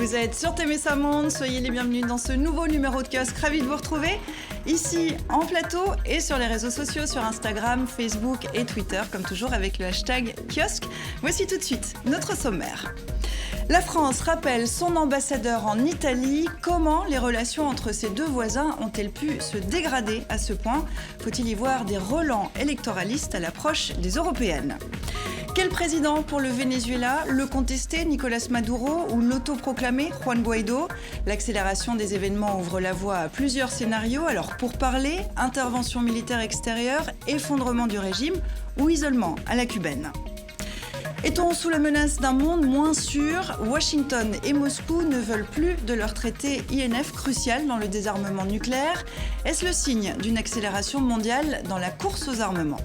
Vous êtes sur TMSA Monde, soyez les bienvenus dans ce nouveau numéro de kiosque. Ravi de vous retrouver ici en plateau et sur les réseaux sociaux, sur Instagram, Facebook et Twitter, comme toujours avec le hashtag kiosque. Voici tout de suite notre sommaire. La France rappelle son ambassadeur en Italie. Comment les relations entre ses deux voisins ont-elles pu se dégrader à ce point? Faut-il y voir des relents électoralistes à l'approche des européennes? Quel président pour le Venezuela? Le contesté Nicolas Maduro ou l'autoproclamé Juan Guaido? L'accélération des événements ouvre la voie à plusieurs scénarios. Alors pour parler, intervention militaire extérieure, effondrement du régime ou isolement à la cubaine? Est-on sous la menace d'un monde moins sûr? Washington et Moscou ne veulent plus de leur traité INF crucial dans le désarmement nucléaire. Est-ce le signe d'une accélération mondiale dans la course aux armements?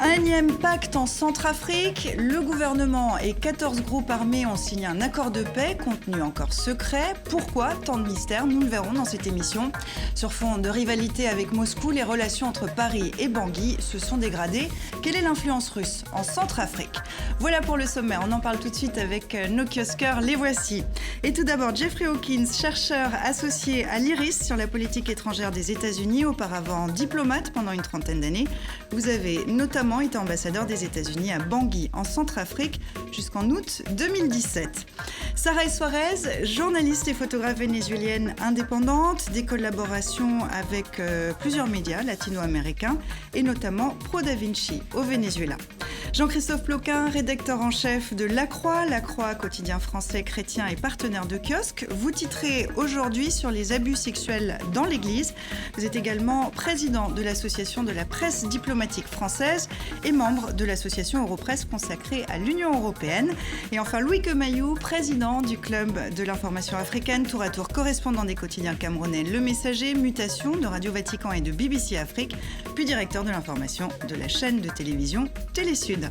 Un énième pacte en Centrafrique. Le gouvernement et 14 groupes armés ont signé un accord de paix, contenu encore secret. Pourquoi tant de mystères? Nous le verrons dans cette émission. Sur fond de rivalité avec Moscou, les relations entre Paris et Bangui se sont dégradées. Quelle est l'influence russe en Centrafrique? Voilà pour le sommaire. On en parle tout de suite avec nos kiosqueurs. Les voici. Et tout d'abord, Jeffrey Hawkins, chercheur associé à l'IRIS sur la politique étrangère des États-Unis, auparavant diplomate pendant une trentaine d'années. Vous avez notamment été ambassadeur des États-Unis à Bangui, en Centrafrique, jusqu'en août 2017. Sarah Suarez, journaliste et photographe vénézuélienne indépendante, des collaborations avec plusieurs médias latino-américains et notamment Pro Da Vinci au Venezuela. Jean-Christophe Ploquin, rédacteur en chef de La Croix, quotidien français chrétien et partenaire de kiosque. Vous titrez aujourd'hui sur les abus sexuels dans l'Église. Vous êtes également président de l'association de la presse diplomatique française et membre de l'association Europresse consacrée à l'Union européenne. Et enfin Louis Quemaillou, président du club de l'information africaine, tour à tour correspondant des quotidiens camerounais Le Messager, Mutation de Radio Vatican et de BBC Afrique, puis directeur de l'information de la chaîne de télévision Télésud.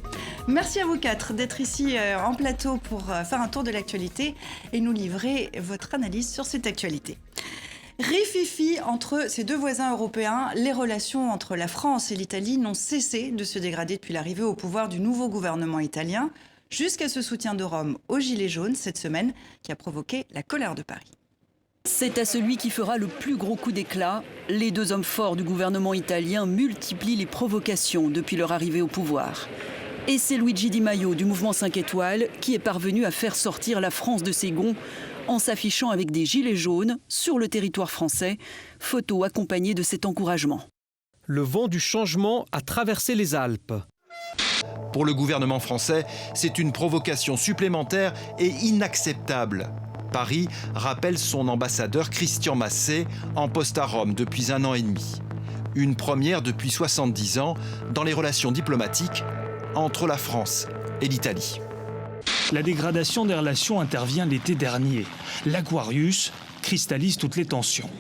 Merci à vous quatre d'être ici en plateau pour faire un tour de l'actualité et nous livrer votre analyse sur cette actualité. Rififi entre ces deux voisins européens, les relations entre la France et l'Italie n'ont cessé de se dégrader depuis l'arrivée au pouvoir du nouveau gouvernement italien, jusqu'à ce soutien de Rome aux Gilets jaunes cette semaine qui a provoqué la colère de Paris. C'est à celui qui fera le plus gros coup d'éclat. Les deux hommes forts du gouvernement italien multiplient les provocations depuis leur arrivée au pouvoir. Et c'est Luigi Di Maio du mouvement 5 étoiles qui est parvenu à faire sortir la France de ses gonds en s'affichant avec des gilets jaunes sur le territoire français, photo accompagnée de cet encouragement. Le vent du changement a traversé les Alpes. Pour le gouvernement français, c'est une provocation supplémentaire et inacceptable. Paris rappelle son ambassadeur Christian Massé en poste à Rome depuis 1 an et demi. Une première depuis 70 ans dans les relations diplomatiques entre la France et l'Italie. La dégradation des relations intervient l'été dernier. L'Aquarius cristallise toutes les tensions.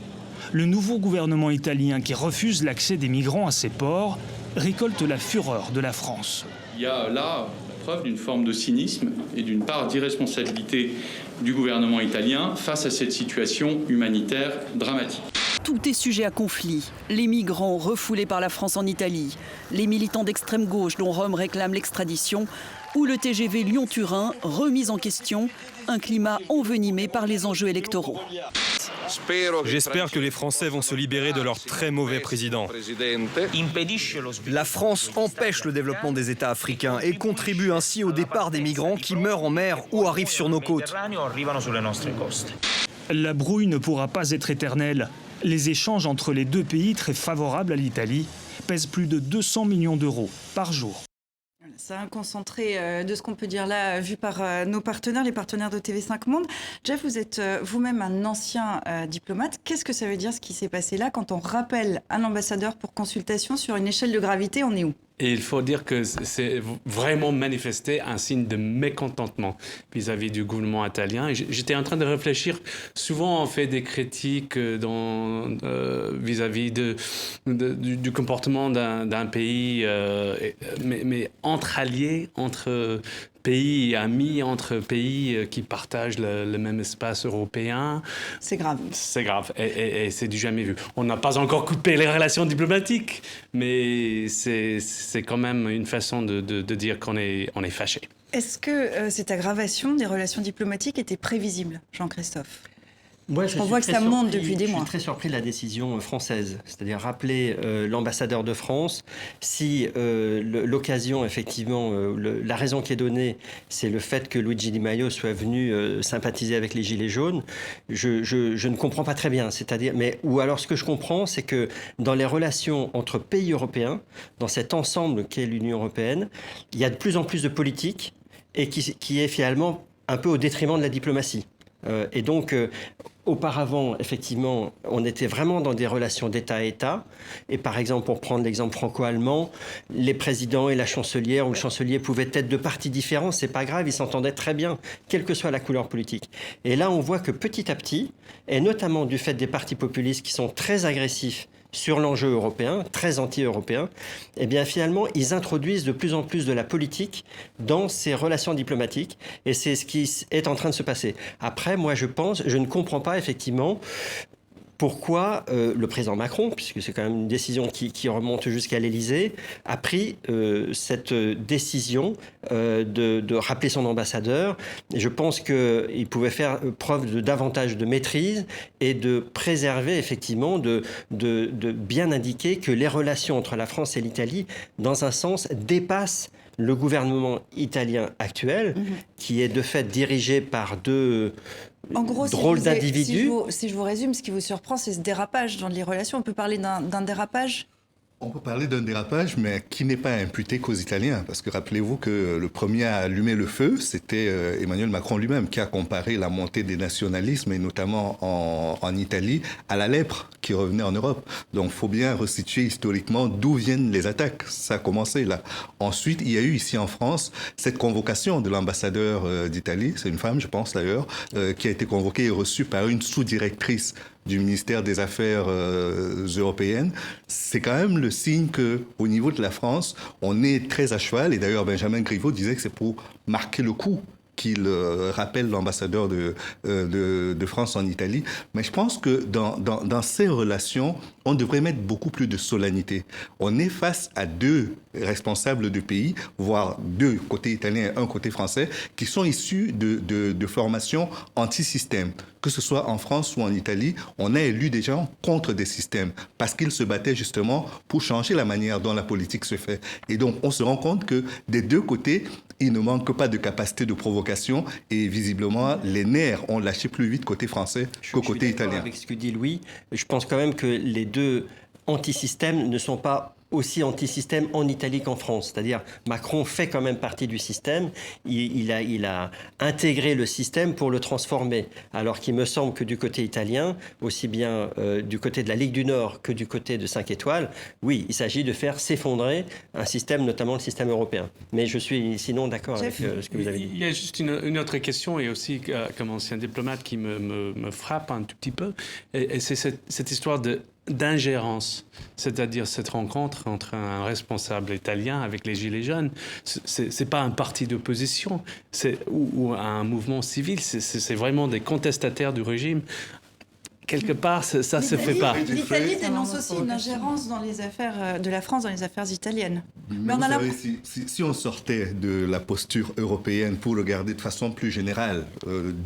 Le nouveau gouvernement italien qui refuse l'accès des migrants à ses ports récolte la fureur de la France. Il y a là la preuve d'une forme de cynisme et d'une part d'irresponsabilité du gouvernement italien face à cette situation humanitaire dramatique. Tout est sujet à conflit. Les migrants refoulés par la France en Italie, les militants d'extrême gauche dont Rome réclame l'extradition, ou le TGV Lyon-Turin remis en question, un climat envenimé par les enjeux électoraux. J'espère que les Français vont se libérer de leur très mauvais président. La France empêche le développement des États africains et contribue ainsi au départ des migrants qui meurent en mer ou arrivent sur nos côtes. La brouille ne pourra pas être éternelle. Les échanges entre les deux pays, très favorables à l'Italie, pèsent plus de 200 millions d'euros par jour. C'est un concentré de ce qu'on peut dire là, vu par nos partenaires, les partenaires de TV5 Monde. Jeff, vous êtes vous-même un ancien diplomate. Qu'est-ce que ça veut dire ce qui s'est passé là quand on rappelle un ambassadeur pour consultation sur une échelle de gravité? On est où? Et il faut dire que c'est vraiment manifesté un signe de mécontentement vis-à-vis du gouvernement italien. Et j'étais en train de réfléchir. Souvent, on fait des critiques vis-à-vis du comportement d'un pays, mais entre alliés, entre pays amis, entre pays qui partagent le même espace européen. C'est grave. C'est grave et c'est du jamais vu. On n'a pas encore coupé les relations diplomatiques, mais c'est quand même une façon de dire qu'on est fâché. Est-ce que cette aggravation des relations diplomatiques était prévisible, Jean-Christophe ? Moi, On voit que ça monte depuis des mois. Je suis très surpris de la décision française, c'est-à-dire rappeler l'ambassadeur de France. Si l'occasion, effectivement, la raison qui est donnée, c'est le fait que Luigi Di Maio soit venu sympathiser avec les Gilets jaunes, je ne comprends pas très bien. C'est-à-dire, ou alors ce que je comprends, c'est que dans les relations entre pays européens, dans cet ensemble qu'est l'Union européenne, il y a de plus en plus de politique et qui est finalement un peu au détriment de la diplomatie. Et donc, auparavant, effectivement, on était vraiment dans des relations d'État à État. Et par exemple, pour prendre l'exemple franco-allemand, les présidents et la chancelière ou le chancelier pouvaient être de partis différents. C'est pas grave, ils s'entendaient très bien, quelle que soit la couleur politique. Et là, on voit que petit à petit, et notamment du fait des partis populistes qui sont très agressifs sur l'enjeu européen, très anti-européen, eh bien finalement, ils introduisent de plus en plus de la politique dans ces relations diplomatiques. Et c'est ce qui est en train de se passer. Après, moi, je ne comprends pas effectivement pourquoi le président Macron, puisque c'est quand même une décision qui remonte jusqu'à l'Élysée, a pris cette décision de rappeler son ambassadeur. Et je pense qu'il pouvait faire preuve de davantage de maîtrise et de préserver, effectivement, de bien indiquer que les relations entre la France et l'Italie, dans un sens, dépassent le gouvernement italien actuel, qui est de fait dirigé par deux drôles d'individus. Si je vous résume, ce qui vous surprend, c'est ce dérapage dans les relations. On peut parler d'un dérapage ? On peut parler d'un dérapage, mais qui n'est pas imputé qu'aux Italiens. Parce que rappelez-vous que le premier à allumer le feu, c'était Emmanuel Macron lui-même, qui a comparé la montée des nationalismes, et notamment en Italie, à la lèpre qui revenait en Europe. Donc il faut bien resituer historiquement d'où viennent les attaques. Ça a commencé là. Ensuite, il y a eu ici en France cette convocation de l'ambassadeur d'Italie, c'est une femme, je pense d'ailleurs, qui a été convoquée et reçue par une sous-directrice du ministère des Affaires européennes. C'est quand même le signe qu'au niveau de la France, on est très à cheval. Et d'ailleurs, Benjamin Griveaux disait que c'est pour marquer le coup qu'il rappelle l'ambassadeur de France en Italie. Mais je pense que dans ces relations, on devrait mettre beaucoup plus de solennité. On est face à deux responsables de pays, voire deux côté italien et un côté français, qui sont issus de formations anti-système. Que ce soit en France ou en Italie, on a élu des gens contre des systèmes parce qu'ils se battaient justement pour changer la manière dont la politique se fait. Et donc, on se rend compte que des deux côtés, il ne manque pas de capacité de provocation et visiblement, les nerfs ont lâché plus vite côté français qu'au côté italien. Avec ce que dit Louis, je pense quand même que les deux antisystèmes ne sont pas aussi anti-système en Italie qu'en France. C'est-à-dire, Macron fait quand même partie du système. Il a intégré le système pour le transformer. Alors qu'il me semble que du côté italien, aussi bien du côté de la Ligue du Nord que du côté de 5 étoiles, oui, il s'agit de faire s'effondrer un système, notamment le système européen. Mais je suis sinon d'accord avec ce que vous avez dit. Il y a juste une autre question, et aussi comme ancien diplomate, qui me frappe un tout petit peu. Et c'est cette histoire d'ingérence, c'est-à-dire cette rencontre entre un responsable italien avec les Gilets jaunes. C'est pas un parti d'opposition ou un mouvement civil, c'est vraiment des contestataires du régime. Quelque part, ça se fait pas. L'Italie dénonce aussi une ingérence dans les affaires de la France dans les affaires italiennes. Mais on a si on sortait de la posture européenne pour le garder de façon plus générale,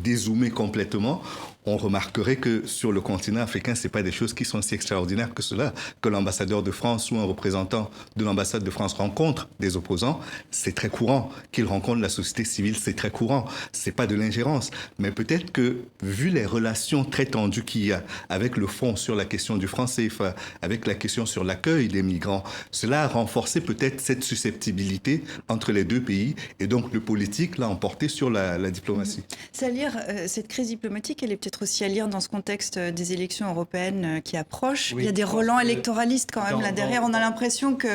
dézoomer complètement, on remarquerait que sur le continent africain, c'est pas des choses qui sont si extraordinaires que cela. Que l'ambassadeur de France ou un représentant de l'ambassade de France rencontre des opposants, c'est très courant. Qu'il rencontre la société civile, c'est très courant. C'est pas de l'ingérence. Mais peut-être que, vu les relations très tendues qu'il y a avec le fond sur la question du franc CFA, avec la question sur l'accueil des migrants, cela a renforcé peut-être cette susceptibilité entre les deux pays, et donc le politique l'a emporté sur la diplomatie. C'est à lire, cette crise diplomatique, elle est peut-être aussi à lire dans ce contexte des élections européennes qui approchent. Oui, il y a des relents électoralistes quand même là derrière. On a l'impression que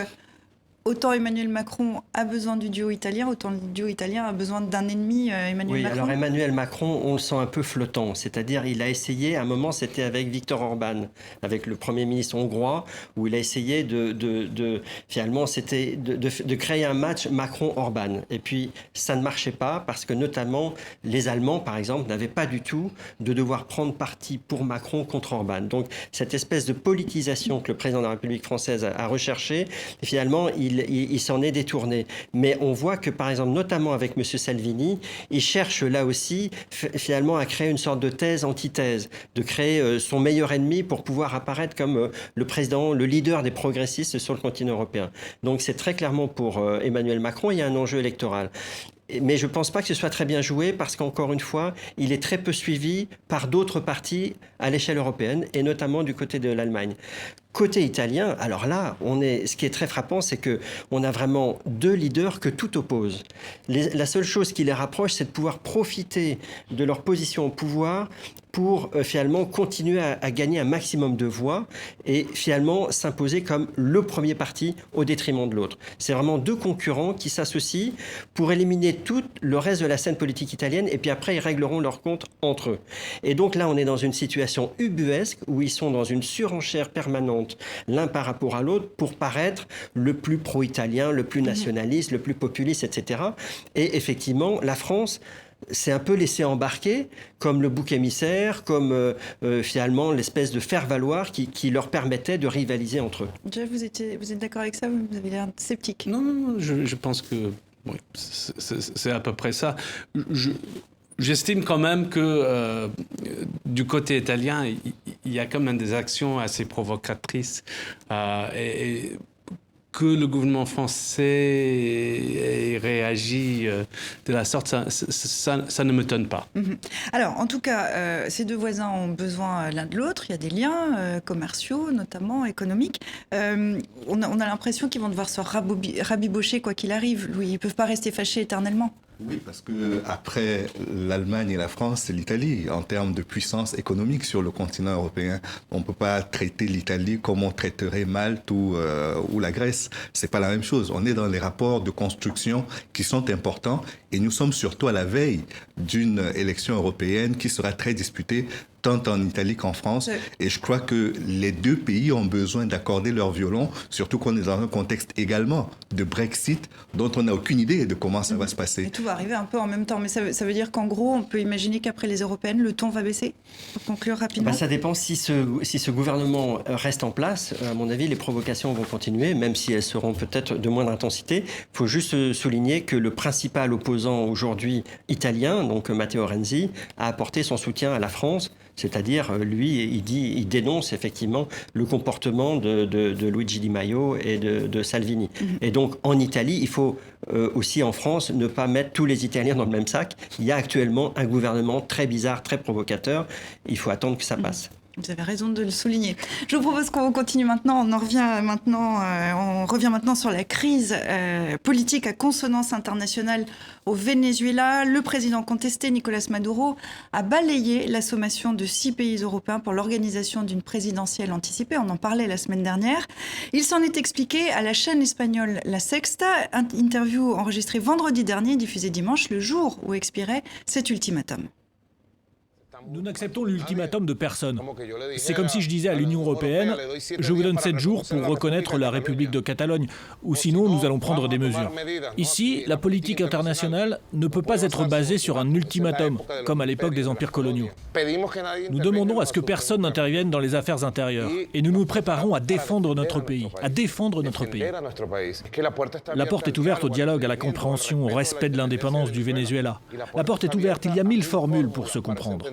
autant Emmanuel Macron a besoin du duo italien, autant le duo italien a besoin d'un ennemi, Emmanuel Macron. Oui, alors Emmanuel Macron, on le sent un peu flottant. C'est-à-dire, il a essayé, à un moment, c'était avec Viktor Orban, avec le Premier ministre hongrois, où il a essayé finalement, c'était de créer un match Macron-Orban. Et puis, ça ne marchait pas, parce que notamment, les Allemands, par exemple, n'avaient pas du tout de devoir prendre parti pour Macron contre Orban. Donc, cette espèce de politisation que le président de la République française a recherchée, finalement, il il s'en est détourné. Mais on voit que, par exemple, notamment avec M. Salvini, il cherche là aussi finalement à créer une sorte de thèse-antithèse, de créer son meilleur ennemi pour pouvoir apparaître comme le président, le leader des progressistes sur le continent européen. Donc c'est très clairement pour Emmanuel Macron, il y a un enjeu électoral. Mais je ne pense pas que ce soit très bien joué parce qu'encore une fois, il est très peu suivi par d'autres partis à l'échelle européenne et notamment du côté de l'Allemagne. Côté italien, alors là, ce qui est très frappant, c'est qu'on a vraiment deux leaders que tout oppose. La seule chose qui les rapproche, c'est de pouvoir profiter de leur position au pouvoir pour finalement continuer à gagner un maximum de voix et finalement s'imposer comme le premier parti au détriment de l'autre. C'est vraiment deux concurrents qui s'associent pour éliminer tout le reste de la scène politique italienne et puis après ils régleront leurs comptes entre eux. Et donc là on est dans une situation ubuesque où ils sont dans une surenchère permanente l'un par rapport à l'autre pour paraître le plus pro-italien, le plus nationaliste, le plus populiste, etc. Et effectivement la France s'est un peu laissé embarquer comme le bouc émissaire, comme finalement l'espèce de faire-valoir qui leur permettait de rivaliser entre eux. Jeff, vous êtes d'accord avec ça? Vous avez l'air sceptique. Non, je pense que oui, c'est à peu près ça. J'estime quand même que du côté italien, il y a quand même des actions assez provocatrices et que le gouvernement français ait réagi de la sorte, ça ne m'étonne pas. Alors, en tout cas, ces deux voisins ont besoin l'un de l'autre. Il y a des liens commerciaux, notamment économiques. On a l'impression qu'ils vont devoir se rabibocher quoi qu'il arrive. Louis, ils ne peuvent pas rester fâchés éternellement. Oui, parce que après l'Allemagne et la France, c'est l'Italie en termes de puissance économique sur le continent européen. On ne peut pas traiter l'Italie comme on traiterait Malte ou la Grèce. C'est pas la même chose. On est dans les rapports de construction qui sont importants et nous sommes surtout à la veille d'une élection européenne qui sera très disputée tant en Italie qu'en France. Et je crois que les deux pays ont besoin d'accorder leur violon, surtout qu'on est dans un contexte également de Brexit dont on n'a aucune idée de comment ça va se passer. Et tout va arriver un peu en même temps. Mais ça veut dire qu'en gros, on peut imaginer qu'après les européennes, le ton va baisser? Pour conclure rapidement. Ça dépend si ce gouvernement reste en place. À mon avis, les provocations vont continuer, même si elles seront peut-être de moindre intensité. Il faut juste souligner que le principal opposant aujourd'hui italien, donc Matteo Renzi, a apporté son soutien à la France. C'est-à-dire, lui, il dénonce effectivement le comportement de Luigi Di Maio et de Salvini. Et donc, en Italie, il faut aussi en France ne pas mettre tous les Italiens dans le même sac. Il y a actuellement un gouvernement très bizarre, très provocateur. Il faut attendre que ça passe. Vous avez raison de le souligner. Je vous propose qu'on continue maintenant. On revient maintenant sur la crise politique à consonance internationale au Venezuela. Le président contesté, Nicolas Maduro, a balayé la sommation de 6 pays européens pour l'organisation d'une présidentielle anticipée. On en parlait la semaine dernière. Il s'en est expliqué à la chaîne espagnole La Sexta. Interview enregistrée vendredi dernier, diffusée dimanche, le jour où expirait cet ultimatum. Nous n'acceptons l'ultimatum de personne. C'est comme si je disais à l'Union européenne « Je vous donne 7 jours pour reconnaître la République de Catalogne, ou sinon nous allons prendre des mesures ». Ici, la politique internationale ne peut pas être basée sur un ultimatum, comme à l'époque des empires coloniaux. Nous demandons à ce que personne n'intervienne dans les affaires intérieures, et nous nous préparons à défendre notre pays, La porte est ouverte au dialogue, à la compréhension, au respect de l'indépendance du Venezuela. La porte est ouverte, il y a 1000 formules pour se comprendre.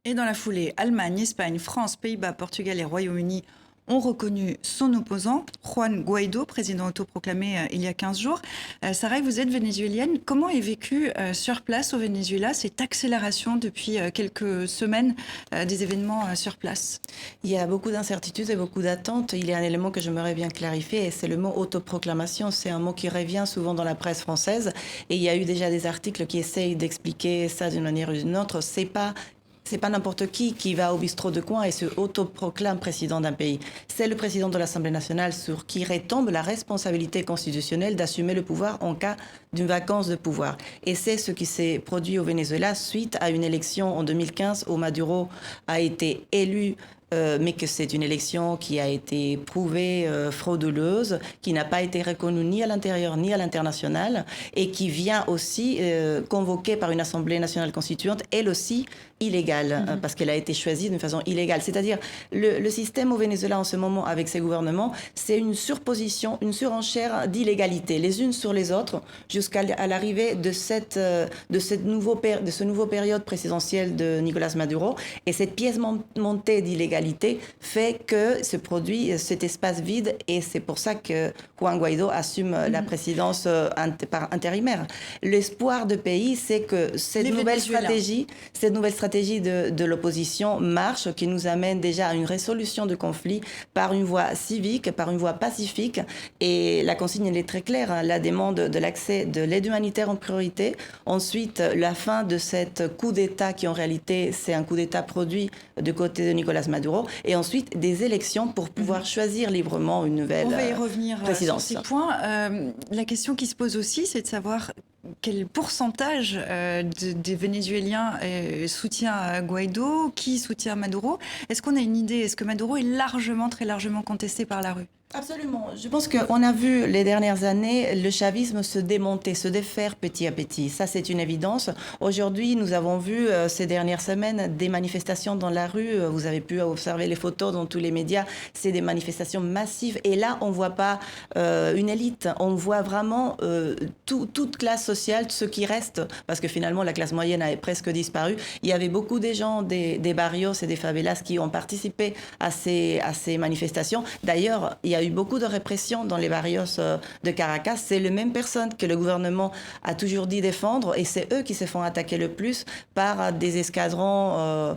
Et dans la foulée, Allemagne, Espagne, France, Pays-Bas, Portugal et Royaume-Uni ont reconnu son opposant, Juan Guaido, président autoproclamé il y a 15 jours. Sarah, vous êtes vénézuélienne. Comment est vécue sur place au Venezuela cette accélération depuis quelques semaines des événements sur place? Il y a beaucoup d'incertitudes et beaucoup d'attentes. Il y a un élément que j'aimerais bien clarifier, et c'est le mot autoproclamation. C'est un mot qui revient souvent dans la presse française. Et il y a eu déjà des articles qui essayent d'expliquer ça d'une manière ou d'une autre. C'est pas n'importe qui va au bistrot de coin et se autoproclame président d'un pays. C'est le président de l'Assemblée nationale sur qui retombe la responsabilité constitutionnelle d'assumer le pouvoir en cas d'une vacance de pouvoir. Et c'est ce qui s'est produit au Venezuela suite à une élection en 2015 où Maduro a été élu mais que c'est une élection qui a été prouvée frauduleuse, qui n'a pas été reconnue ni à l'intérieur ni à l'international, et qui vient aussi convoquée par une Assemblée nationale constituante, elle aussi illégale, parce qu'elle a été choisie d'une façon illégale. C'est-à-dire, le système au Venezuela en ce moment, avec ses gouvernements, c'est une surposition, une surenchère d'illégalité, les unes sur les autres, jusqu'à l'arrivée de ce nouveau période présidentielle de Nicolás Maduro. Et cette pièce montée d'illégalité fait que se produit cet espace vide, et c'est pour ça que Juan Guaidó assume la présidence par intérimaire. L'espoir de pays, c'est que cette nouvelle stratégie de l'opposition marche, qui nous amène déjà à une résolution de conflit par une voie civique, par une voie pacifique. Et la consigne, elle est très claire, hein, la demande de l'accès de l'aide humanitaire en priorité. Ensuite, la fin de cette coup d'État qui, en réalité, c'est un coup d'État produit du côté de Nicolás Maduro. Et ensuite, des élections pour pouvoir choisir librement une nouvelle présidence. On va y revenir sur ces points. La question qui se pose aussi, c'est de savoir quel pourcentage des Vénézuéliens soutient Guaidó, qui soutient Maduro. Est-ce qu'on a une idée? Est-ce que Maduro est très largement contesté par la rue? Absolument. Je pense qu'on a vu les dernières années le chavisme se démonter, se défaire petit à petit. Ça, c'est une évidence. Aujourd'hui, nous avons vu ces dernières semaines des manifestations dans la rue. Vous avez pu observer les photos dans tous les médias. C'est des manifestations massives. Et là, on ne voit pas une élite. On voit vraiment toute classe sociale, ce qui reste, parce que finalement, la classe moyenne a presque disparu. Il y avait beaucoup de gens des barrios et des favelas qui ont participé à ces manifestations. D'ailleurs, il y a eu beaucoup de répression dans les barrios de Caracas. C'est les mêmes personnes que le gouvernement a toujours dit défendre, et c'est eux qui se font attaquer le plus par des escadrons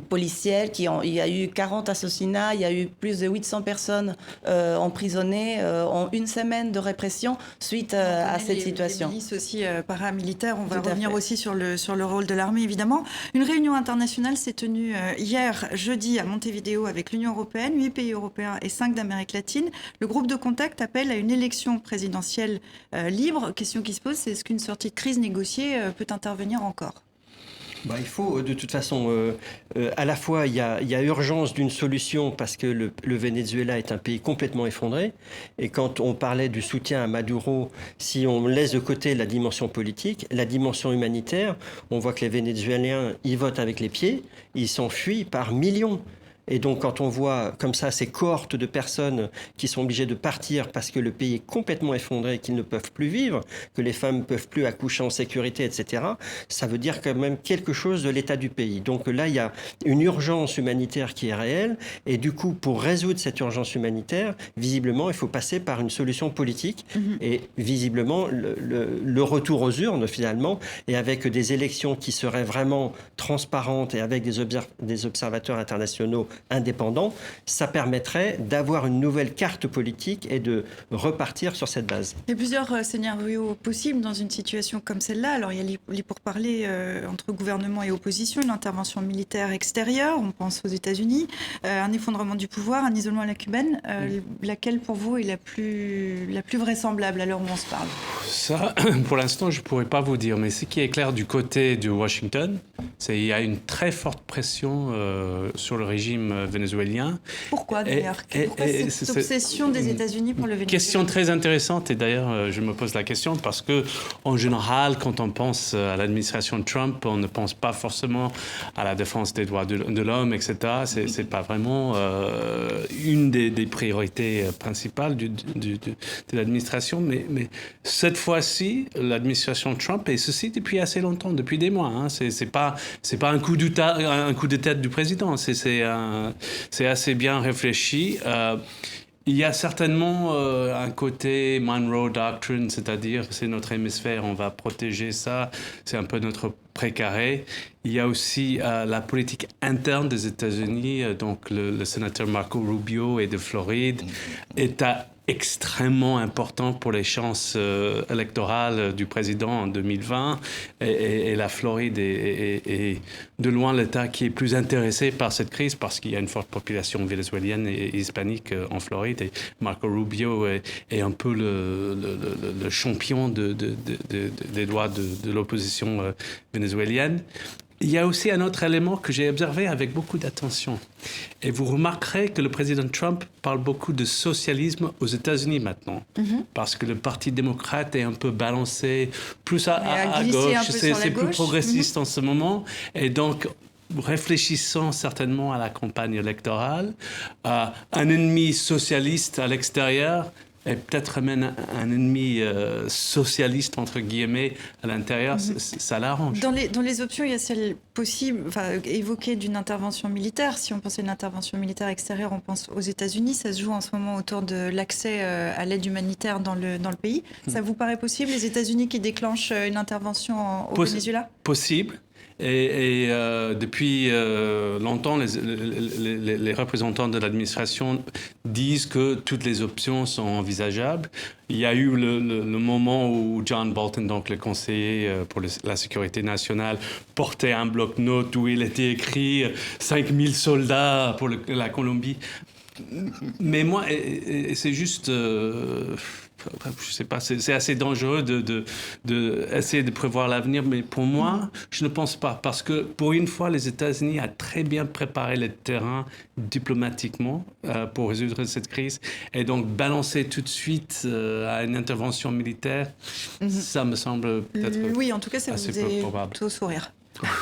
policiers. Il y a eu 40 assassinats, il y a eu plus de 800 personnes emprisonnées en une semaine de répression suite à cette situation. Les milices aussi paramilitaires, on va revenir aussi sur le rôle de l'armée, évidemment. Une réunion internationale s'est tenue hier, jeudi, à Montevideo avec l'Union européenne, 8 pays européens et 5 d'Amérique latine. Le groupe de contact appelle à une élection présidentielle libre. Question qui se pose, c'est est-ce qu'une sortie de crise négociée peut intervenir encore? Il faut, de toute façon, à la fois, il y a urgence d'une solution parce que le Venezuela est un pays complètement effondré. Et quand on parlait du soutien à Maduro, si on laisse de côté la dimension politique, la dimension humanitaire, on voit que les Vénézuéliens, ils votent avec les pieds, ils s'enfuient par millions. Et donc, quand on voit comme ça ces cohortes de personnes qui sont obligées de partir parce que le pays est complètement effondré, qu'ils ne peuvent plus vivre, que les femmes ne peuvent plus accoucher en sécurité, etc., ça veut dire quand même quelque chose de l'état du pays. Donc là, il y a une urgence humanitaire qui est réelle. Et du coup, pour résoudre cette urgence humanitaire, visiblement, il faut passer par une solution politique. Et visiblement, le retour aux urnes, finalement, et avec des élections qui seraient vraiment transparentes et avec des observateurs internationaux indépendant, ça permettrait d'avoir une nouvelle carte politique et de repartir sur cette base. Il y a plusieurs scénarios possibles dans une situation comme celle-là. Alors, il y a les pourparlers entre gouvernement et opposition, une intervention militaire extérieure, on pense aux États-Unis, un effondrement du pouvoir, un isolement à la cubaine. Laquelle, pour vous, est la plus vraisemblable à l'heure où on se parle? Ça, pour l'instant, je ne pourrais pas vous dire. Mais ce qui est clair du côté de Washington, c'est qu'il y a une très forte pression sur le régime vénézuélien. Pourquoi d'ailleurs? Pourquoi cette obsession des États-Unis pour le Venezuela? Question très intéressante, et d'ailleurs je me pose la question parce que en général, quand on pense à l'administration Trump, on ne pense pas forcément à la défense des droits de l'homme, etc. C'est pas vraiment une des priorités principales de l'administration, mais cette fois-ci, l'administration Trump, et ceci depuis assez longtemps, depuis des mois, hein, c'est pas un coup de tête du président, c'est assez bien réfléchi. Il y a certainement un côté Monroe Doctrine, c'est-à-dire c'est notre hémisphère, on va protéger ça, c'est un peu notre précaré. Il y a aussi la politique interne des États-Unis, donc le sénateur Marco Rubio est de Floride, État extrêmement important pour les chances électorales du président en 2020 et la Floride est de loin l'État qui est plus intéressé par cette crise parce qu'il y a une forte population vénézuélienne et hispanique en Floride et Marco Rubio est un peu le champion des droits de l'opposition vénézuélienne. il y a aussi un autre élément que j'ai observé avec beaucoup d'attention. Et vous remarquerez que le président Trump parle beaucoup de socialisme aux États-Unis maintenant. Parce que le Parti démocrate est un peu balancé plus à gauche. C'est plus progressiste en ce moment. Et donc, réfléchissant certainement à la campagne électorale, un ennemi socialiste à l'extérieur et peut-être même un ennemi socialiste, entre guillemets, à l'intérieur, ça l'arrange. Dans les options, il y a celle possible, évoquée d'une intervention militaire. Si on pense à une intervention militaire extérieure, on pense aux États-Unis. Ça se joue en ce moment autour de l'accès à l'aide humanitaire dans le pays. Ça vous paraît possible, les États-Unis qui déclenchent une intervention au Venezuela ? Possible. Et depuis longtemps, les représentants de l'administration disent que toutes les options sont envisageables. Il y a eu le moment où John Bolton, donc le conseiller pour la sécurité nationale, portait un bloc-notes où il était écrit 5000 soldats pour la Colombie. Mais moi, c'est juste... je sais pas, c'est assez dangereux de essayer de prévoir l'avenir, mais pour moi, je ne pense pas, parce que pour une fois, les États-Unis ont très bien préparé le terrain diplomatiquement pour résoudre cette crise, et donc balancer tout de suite à une intervention militaire, ça me semble peut-être oui, en tout cas, ça assez vous peu fait probable. plutôt sourire.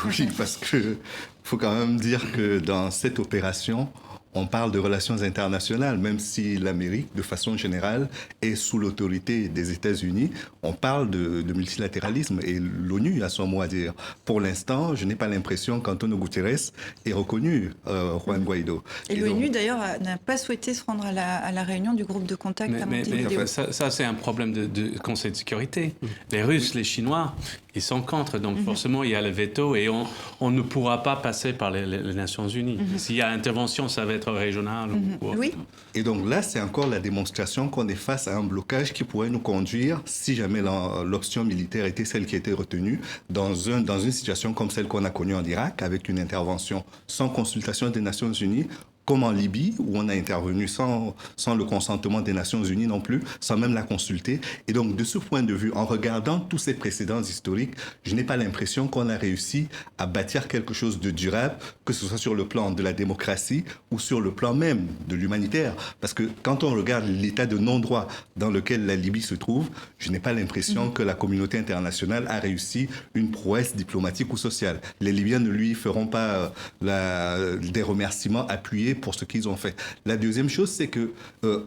Oui, parce que faut quand même dire que dans cette opération, on parle de relations internationales, même si l'Amérique, de façon générale, est sous l'autorité des États-Unis. On parle de multilatéralisme et l'ONU a son mot à dire. Pour l'instant, je n'ai pas l'impression qu'Antonio Guterres ait reconnu Juan Guaidó. Et l'ONU, d'ailleurs, n'a pas souhaité se rendre à la réunion du groupe de contact à Montevideo. Ça, c'est un problème de Conseil de sécurité. Les Russes, les Chinois, ils sont contre. Donc, forcément, il y a le veto et on ne pourra pas passer par les Nations Unies. S'il y a intervention, ça va être régional. Oui. Et donc là, c'est encore la démonstration qu'on est face à un blocage qui pourrait nous conduire, si jamais l'option militaire était celle qui était retenue, dans une situation comme celle qu'on a connue en Irak, avec une intervention sans consultation des Nations Unies, comme en Libye, où on a intervenu sans le consentement des Nations Unies non plus, sans même la consulter. Et donc, de ce point de vue, en regardant tous ces précédents historiques, je n'ai pas l'impression qu'on a réussi à bâtir quelque chose de durable, que ce soit sur le plan de la démocratie ou sur le plan même de l'humanitaire. Parce que quand on regarde l'état de non-droit dans lequel la Libye se trouve, je n'ai pas l'impression que la communauté internationale a réussi une prouesse diplomatique ou sociale. Les Libyens ne lui feront pas des remerciements appuyés pour ce qu'ils ont fait. La deuxième chose, c'est que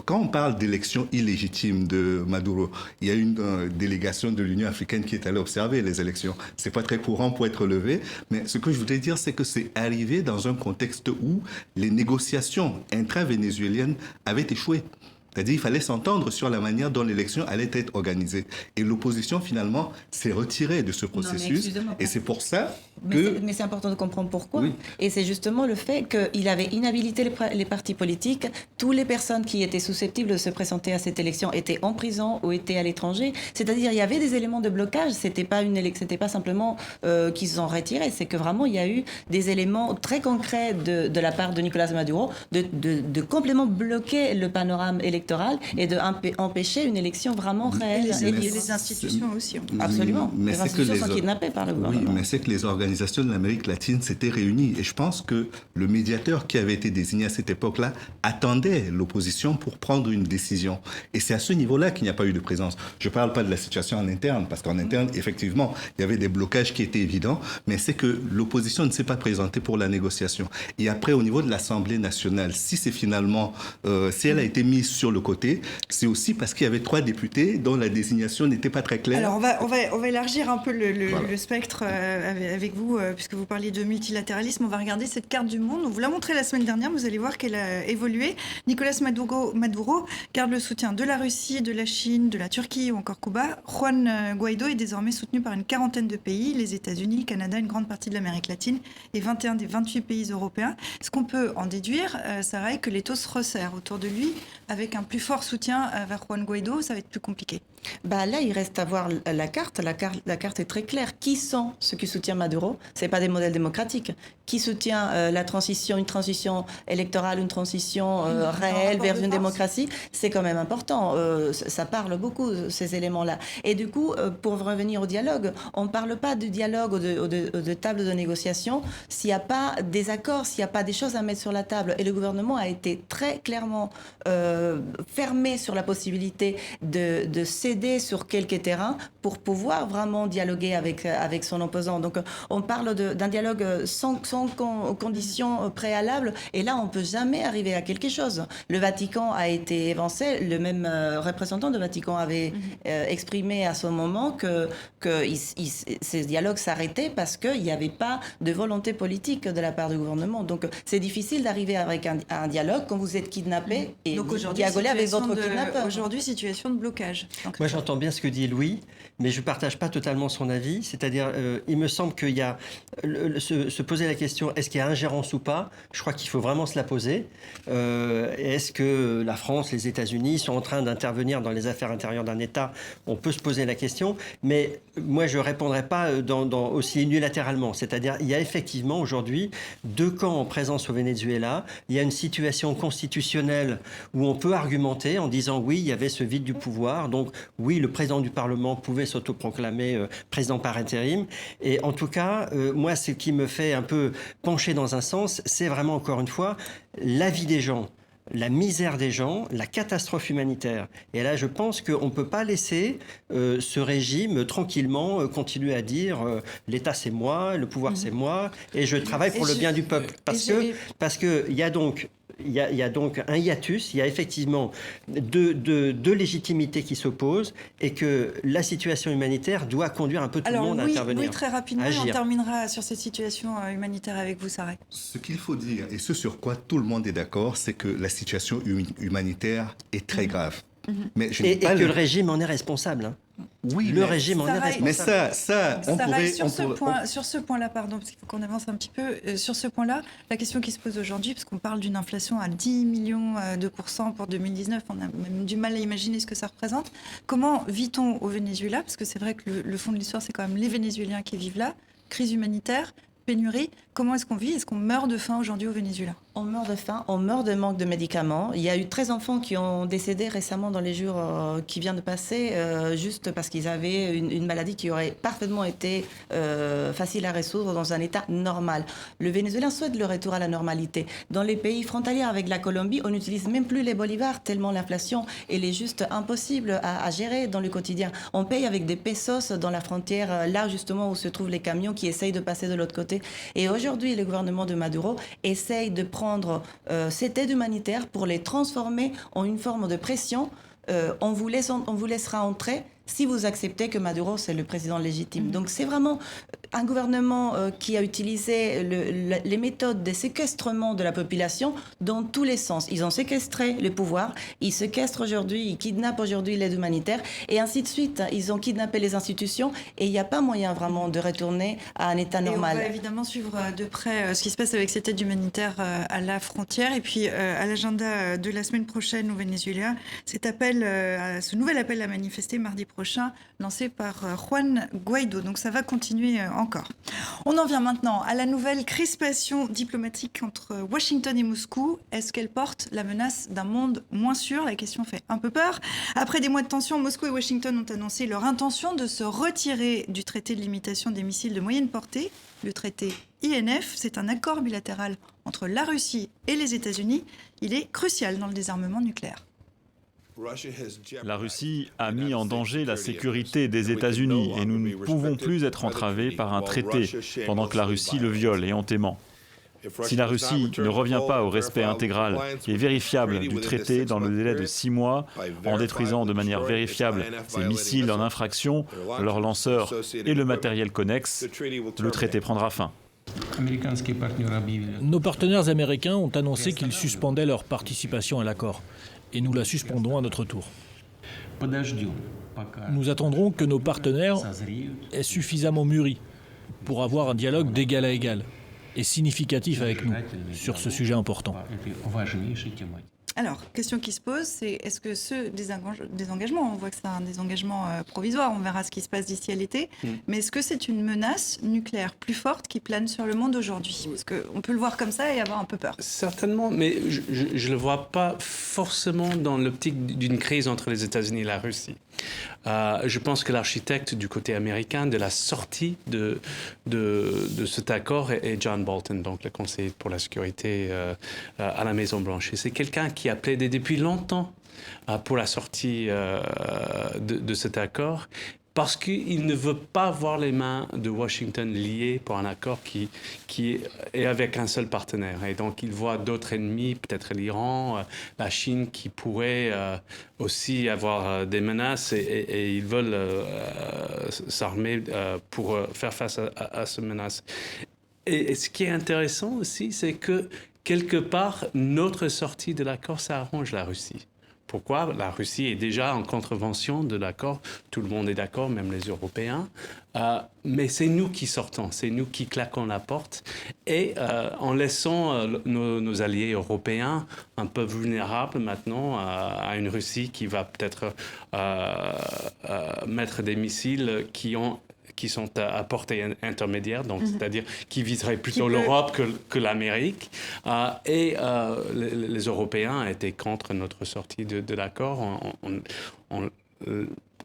quand on parle d'élections illégitimes de Maduro, il y a une délégation de l'Union africaine qui est allée observer les élections. C'est pas très courant pour être relevé, mais ce que je voudrais dire, c'est que c'est arrivé dans un contexte où les négociations intra-vénézuéliennes avaient échoué. C'est-à-dire qu'il fallait s'entendre sur la manière dont l'élection allait être organisée. Et l'opposition, finalement, s'est retirée de ce processus. Et c'est pour ça que... Mais c'est important de comprendre pourquoi. Oui. Et c'est justement le fait qu'il avait inhabilité les partis politiques. Toutes les personnes qui étaient susceptibles de se présenter à cette élection étaient en prison ou étaient à l'étranger. C'est-à-dire il y avait des éléments de blocage. C'était pas simplement qu'ils se sont retirés. C'est que vraiment, il y a eu des éléments très concrets de la part de Nicolás Maduro de complètement bloquer le panorama électoral et d'empêcher une élection vraiment réelle. Et les institutions aussi. Absolument. Mais les institutions sont kidnappées par le gouvernement. Oui, mais c'est que les organisations de l'Amérique latine s'étaient réunies. Et je pense que le médiateur qui avait été désigné à cette époque-là attendait l'opposition pour prendre une décision. Et c'est à ce niveau-là qu'il n'y a pas eu de présence. Je ne parle pas de la situation en interne, parce qu'en interne, effectivement, il y avait des blocages qui étaient évidents, mais c'est que l'opposition ne s'est pas présentée pour la négociation. Et après, au niveau de l'Assemblée nationale, si c'est finalement, si elle a été mise sur le côté, c'est aussi parce qu'il y avait 3 députés dont la désignation n'était pas très claire. Alors on va élargir un peu le spectre avec vous, puisque vous parliez de multilatéralisme. On va regarder cette carte du monde. On vous l'a montrée la semaine dernière, vous allez voir qu'elle a évolué. Nicolás Maduro garde le soutien de la Russie, de la Chine, de la Turquie ou encore Cuba. Juan Guaidó est désormais soutenu par une quarantaine de pays, les États-Unis, le Canada, une grande partie de l'Amérique latine et 21 des 28 pays européens. Est-ce qu'on peut en déduire, Sarah, que l'étau se resserre autour de lui avec un plus fort soutien vers Juan Guaidó? Ça va être plus compliqué. Là, il reste à voir la carte. La carte est très claire. Qui sont ceux qui soutiennent Maduro? Ce n'est pas des modèles démocratiques. Qui soutient une transition électorale, une transition réelle vers une démocratie? C'est quand même important. Ça parle beaucoup, ces éléments-là. Et du coup, pour revenir au dialogue, on ne parle pas de dialogue ou de table de négociation s'il n'y a pas des accords, s'il n'y a pas des choses à mettre sur la table. Et le gouvernement a été très clairement fermé sur la possibilité de céder sur quelques terrains pour pouvoir vraiment dialoguer avec son opposant. Donc, on parle d'un dialogue sans conditions préalables. Et là, on ne peut jamais arriver à quelque chose. Le Vatican a été évancé. Le même représentant du Vatican avait exprimé à ce moment que ces dialogues s'arrêtaient parce qu'il n'y avait pas de volonté politique de la part du gouvernement. Donc, c'est difficile d'arriver avec un dialogue quand vous êtes kidnappé et vous dialogez avec votre kidnappeur. Aujourd'hui, situation de blocage. Donc, moi, j'entends bien ce que dit Louis, mais je ne partage pas totalement son avis. C'est-à-dire, il me semble qu'il y a se poser la question, est-ce qu'il y a ingérence ou pas? Je crois qu'il faut vraiment se la poser. Est-ce que la France, les États-Unis sont en train d'intervenir dans les affaires intérieures d'un État? On peut se poser la question, mais moi, je ne répondrai pas aussi unilatéralement. C'est-à-dire, il y a effectivement aujourd'hui 2 camps en présence au Venezuela. Il y a une situation constitutionnelle où on peut argumenter en disant oui, il y avait ce vide du pouvoir. Donc oui, le président du Parlement pouvait s'autoproclamer président par intérim. Et en tout cas, moi, ce qui me fait un peu pencher dans un sens, c'est vraiment, encore une fois, la vie des gens, la misère des gens, la catastrophe humanitaire. Et là, je pense qu'on ne peut pas laisser ce régime tranquillement continuer à dire l'État c'est moi, le pouvoir c'est moi, et je travaille pour le bien du peuple. Parce qu'il y a donc... Il y a donc un hiatus, il y a effectivement deux légitimités qui s'opposent et que la situation humanitaire doit conduire un peu tout le monde à intervenir. Oui, très rapidement, on terminera sur cette situation humanitaire avec vous, Sarah. Ce qu'il faut dire, et ce sur quoi tout le monde est d'accord, c'est que la situation humanitaire est très grave. Mais et que le régime en est responsable. Oui, le régime en est responsable. Mais ça, on pourrait... Sur ce point-là, pardon, parce qu'il faut qu'on avance un petit peu. Sur ce point-là, la question qui se pose aujourd'hui, parce qu'on parle d'une inflation à 10 millions de % pour 2019, on a même du mal à imaginer ce que ça représente. Comment vit-on au Venezuela? Parce que c'est vrai que le fond de l'histoire, c'est quand même les Vénézuéliens qui vivent là. Crise humanitaire, pénurie. Comment est-ce qu'on vit? Est-ce qu'on meurt de faim aujourd'hui au Venezuela? On meurt de faim, on meurt de manque de médicaments. Il y a eu 13 enfants qui ont décédé récemment dans les jours qui viennent de passer, juste parce qu'ils avaient une maladie qui aurait parfaitement été facile à résoudre dans un état normal. Le Venezuela souhaite le retour à la normalité. Dans les pays frontaliers avec la Colombie, on n'utilise même plus les bolivars, tellement l'inflation elle est juste impossible à gérer dans le quotidien. On paye avec des pesos dans la frontière, là justement où se trouvent les camions qui essayent de passer de l'autre côté. Et aujourd'hui, le gouvernement de Maduro essaye de prendre cette aide humanitaire pour les transformer en une forme de pression. On vous laissera entrer si vous acceptez que Maduro, c'est le président légitime. Donc c'est vraiment un gouvernement qui a utilisé les méthodes de séquestrement de la population dans tous les sens. Ils ont séquestré le pouvoir, ils séquestrent aujourd'hui, ils kidnappent aujourd'hui l'aide humanitaire, et ainsi de suite. Ils ont kidnappé les institutions, et il n'y a pas moyen vraiment de retourner à un état normal. Et on va évidemment suivre de près ce qui se passe avec cette aide humanitaire à la frontière. Et puis à l'agenda de la semaine prochaine au Venezuela, ce nouvel appel à manifester mardi prochain, lancé par Juan Guaido. Donc ça va continuer encore. On en vient maintenant à la nouvelle crispation diplomatique entre Washington et Moscou. Est-ce qu'elle porte la menace d'un monde moins sûr? La question fait un peu peur. Après des mois de tension, Moscou et Washington ont annoncé leur intention de se retirer du traité de limitation des missiles de moyenne portée, le traité INF. C'est un accord bilatéral entre la Russie et les États-Unis. Il est crucial dans le désarmement nucléaire. La Russie a mis en danger la sécurité des États-Unis et nous ne pouvons plus être entravés par un traité pendant que la Russie le viole éhontément. Si la Russie ne revient pas au respect intégral et vérifiable du traité dans le délai de 6 mois, en détruisant de manière vérifiable ces missiles en infraction, leurs lanceurs et le matériel connexe, le traité prendra fin. Nos partenaires américains ont annoncé qu'ils suspendaient leur participation à l'accord. Et nous la suspendrons à notre tour. Nous attendrons que nos partenaires aient suffisamment mûri pour avoir un dialogue d'égal à égal et significatif avec nous sur ce sujet important. Alors, question qui se pose, c'est est-ce que ce désengagement, on voit que c'est un désengagement provisoire, on verra ce qui se passe d'ici à l'été, mais est-ce que c'est une menace nucléaire plus forte qui plane sur le monde aujourd'hui? Parce qu'on peut le voir comme ça et avoir un peu peur. Certainement, mais je ne le vois pas forcément dans l'optique d'une crise entre les États-Unis et la Russie. Je pense que l'architecte du côté américain de la sortie de cet accord est John Bolton, donc le conseiller pour la sécurité à la Maison-Blanche. Et c'est quelqu'un qui a plaidé depuis longtemps pour la sortie de cet accord, parce qu'il ne veut pas voir les mains de Washington liées pour un accord qui est avec un seul partenaire. Et donc, il voit d'autres ennemis, peut-être l'Iran, la Chine, qui pourraient aussi avoir des menaces et ils veulent s'armer pour faire face à ces menaces. Et ce qui est intéressant aussi, c'est que quelque part, notre sortie de l'accord, ça arrange la Russie. Pourquoi? La Russie est déjà en contrevention de l'accord. Tout le monde est d'accord, même les Européens. Mais c'est nous qui sortons, c'est nous qui claquons la porte. Et en laissant nos alliés européens un peu vulnérables maintenant à une Russie qui va peut-être mettre des missiles qui sont à portée intermédiaire, donc c'est-à-dire qui viseraient plutôt l'Europe que l'Amérique. Et les Européens étaient contre notre sortie de l'accord.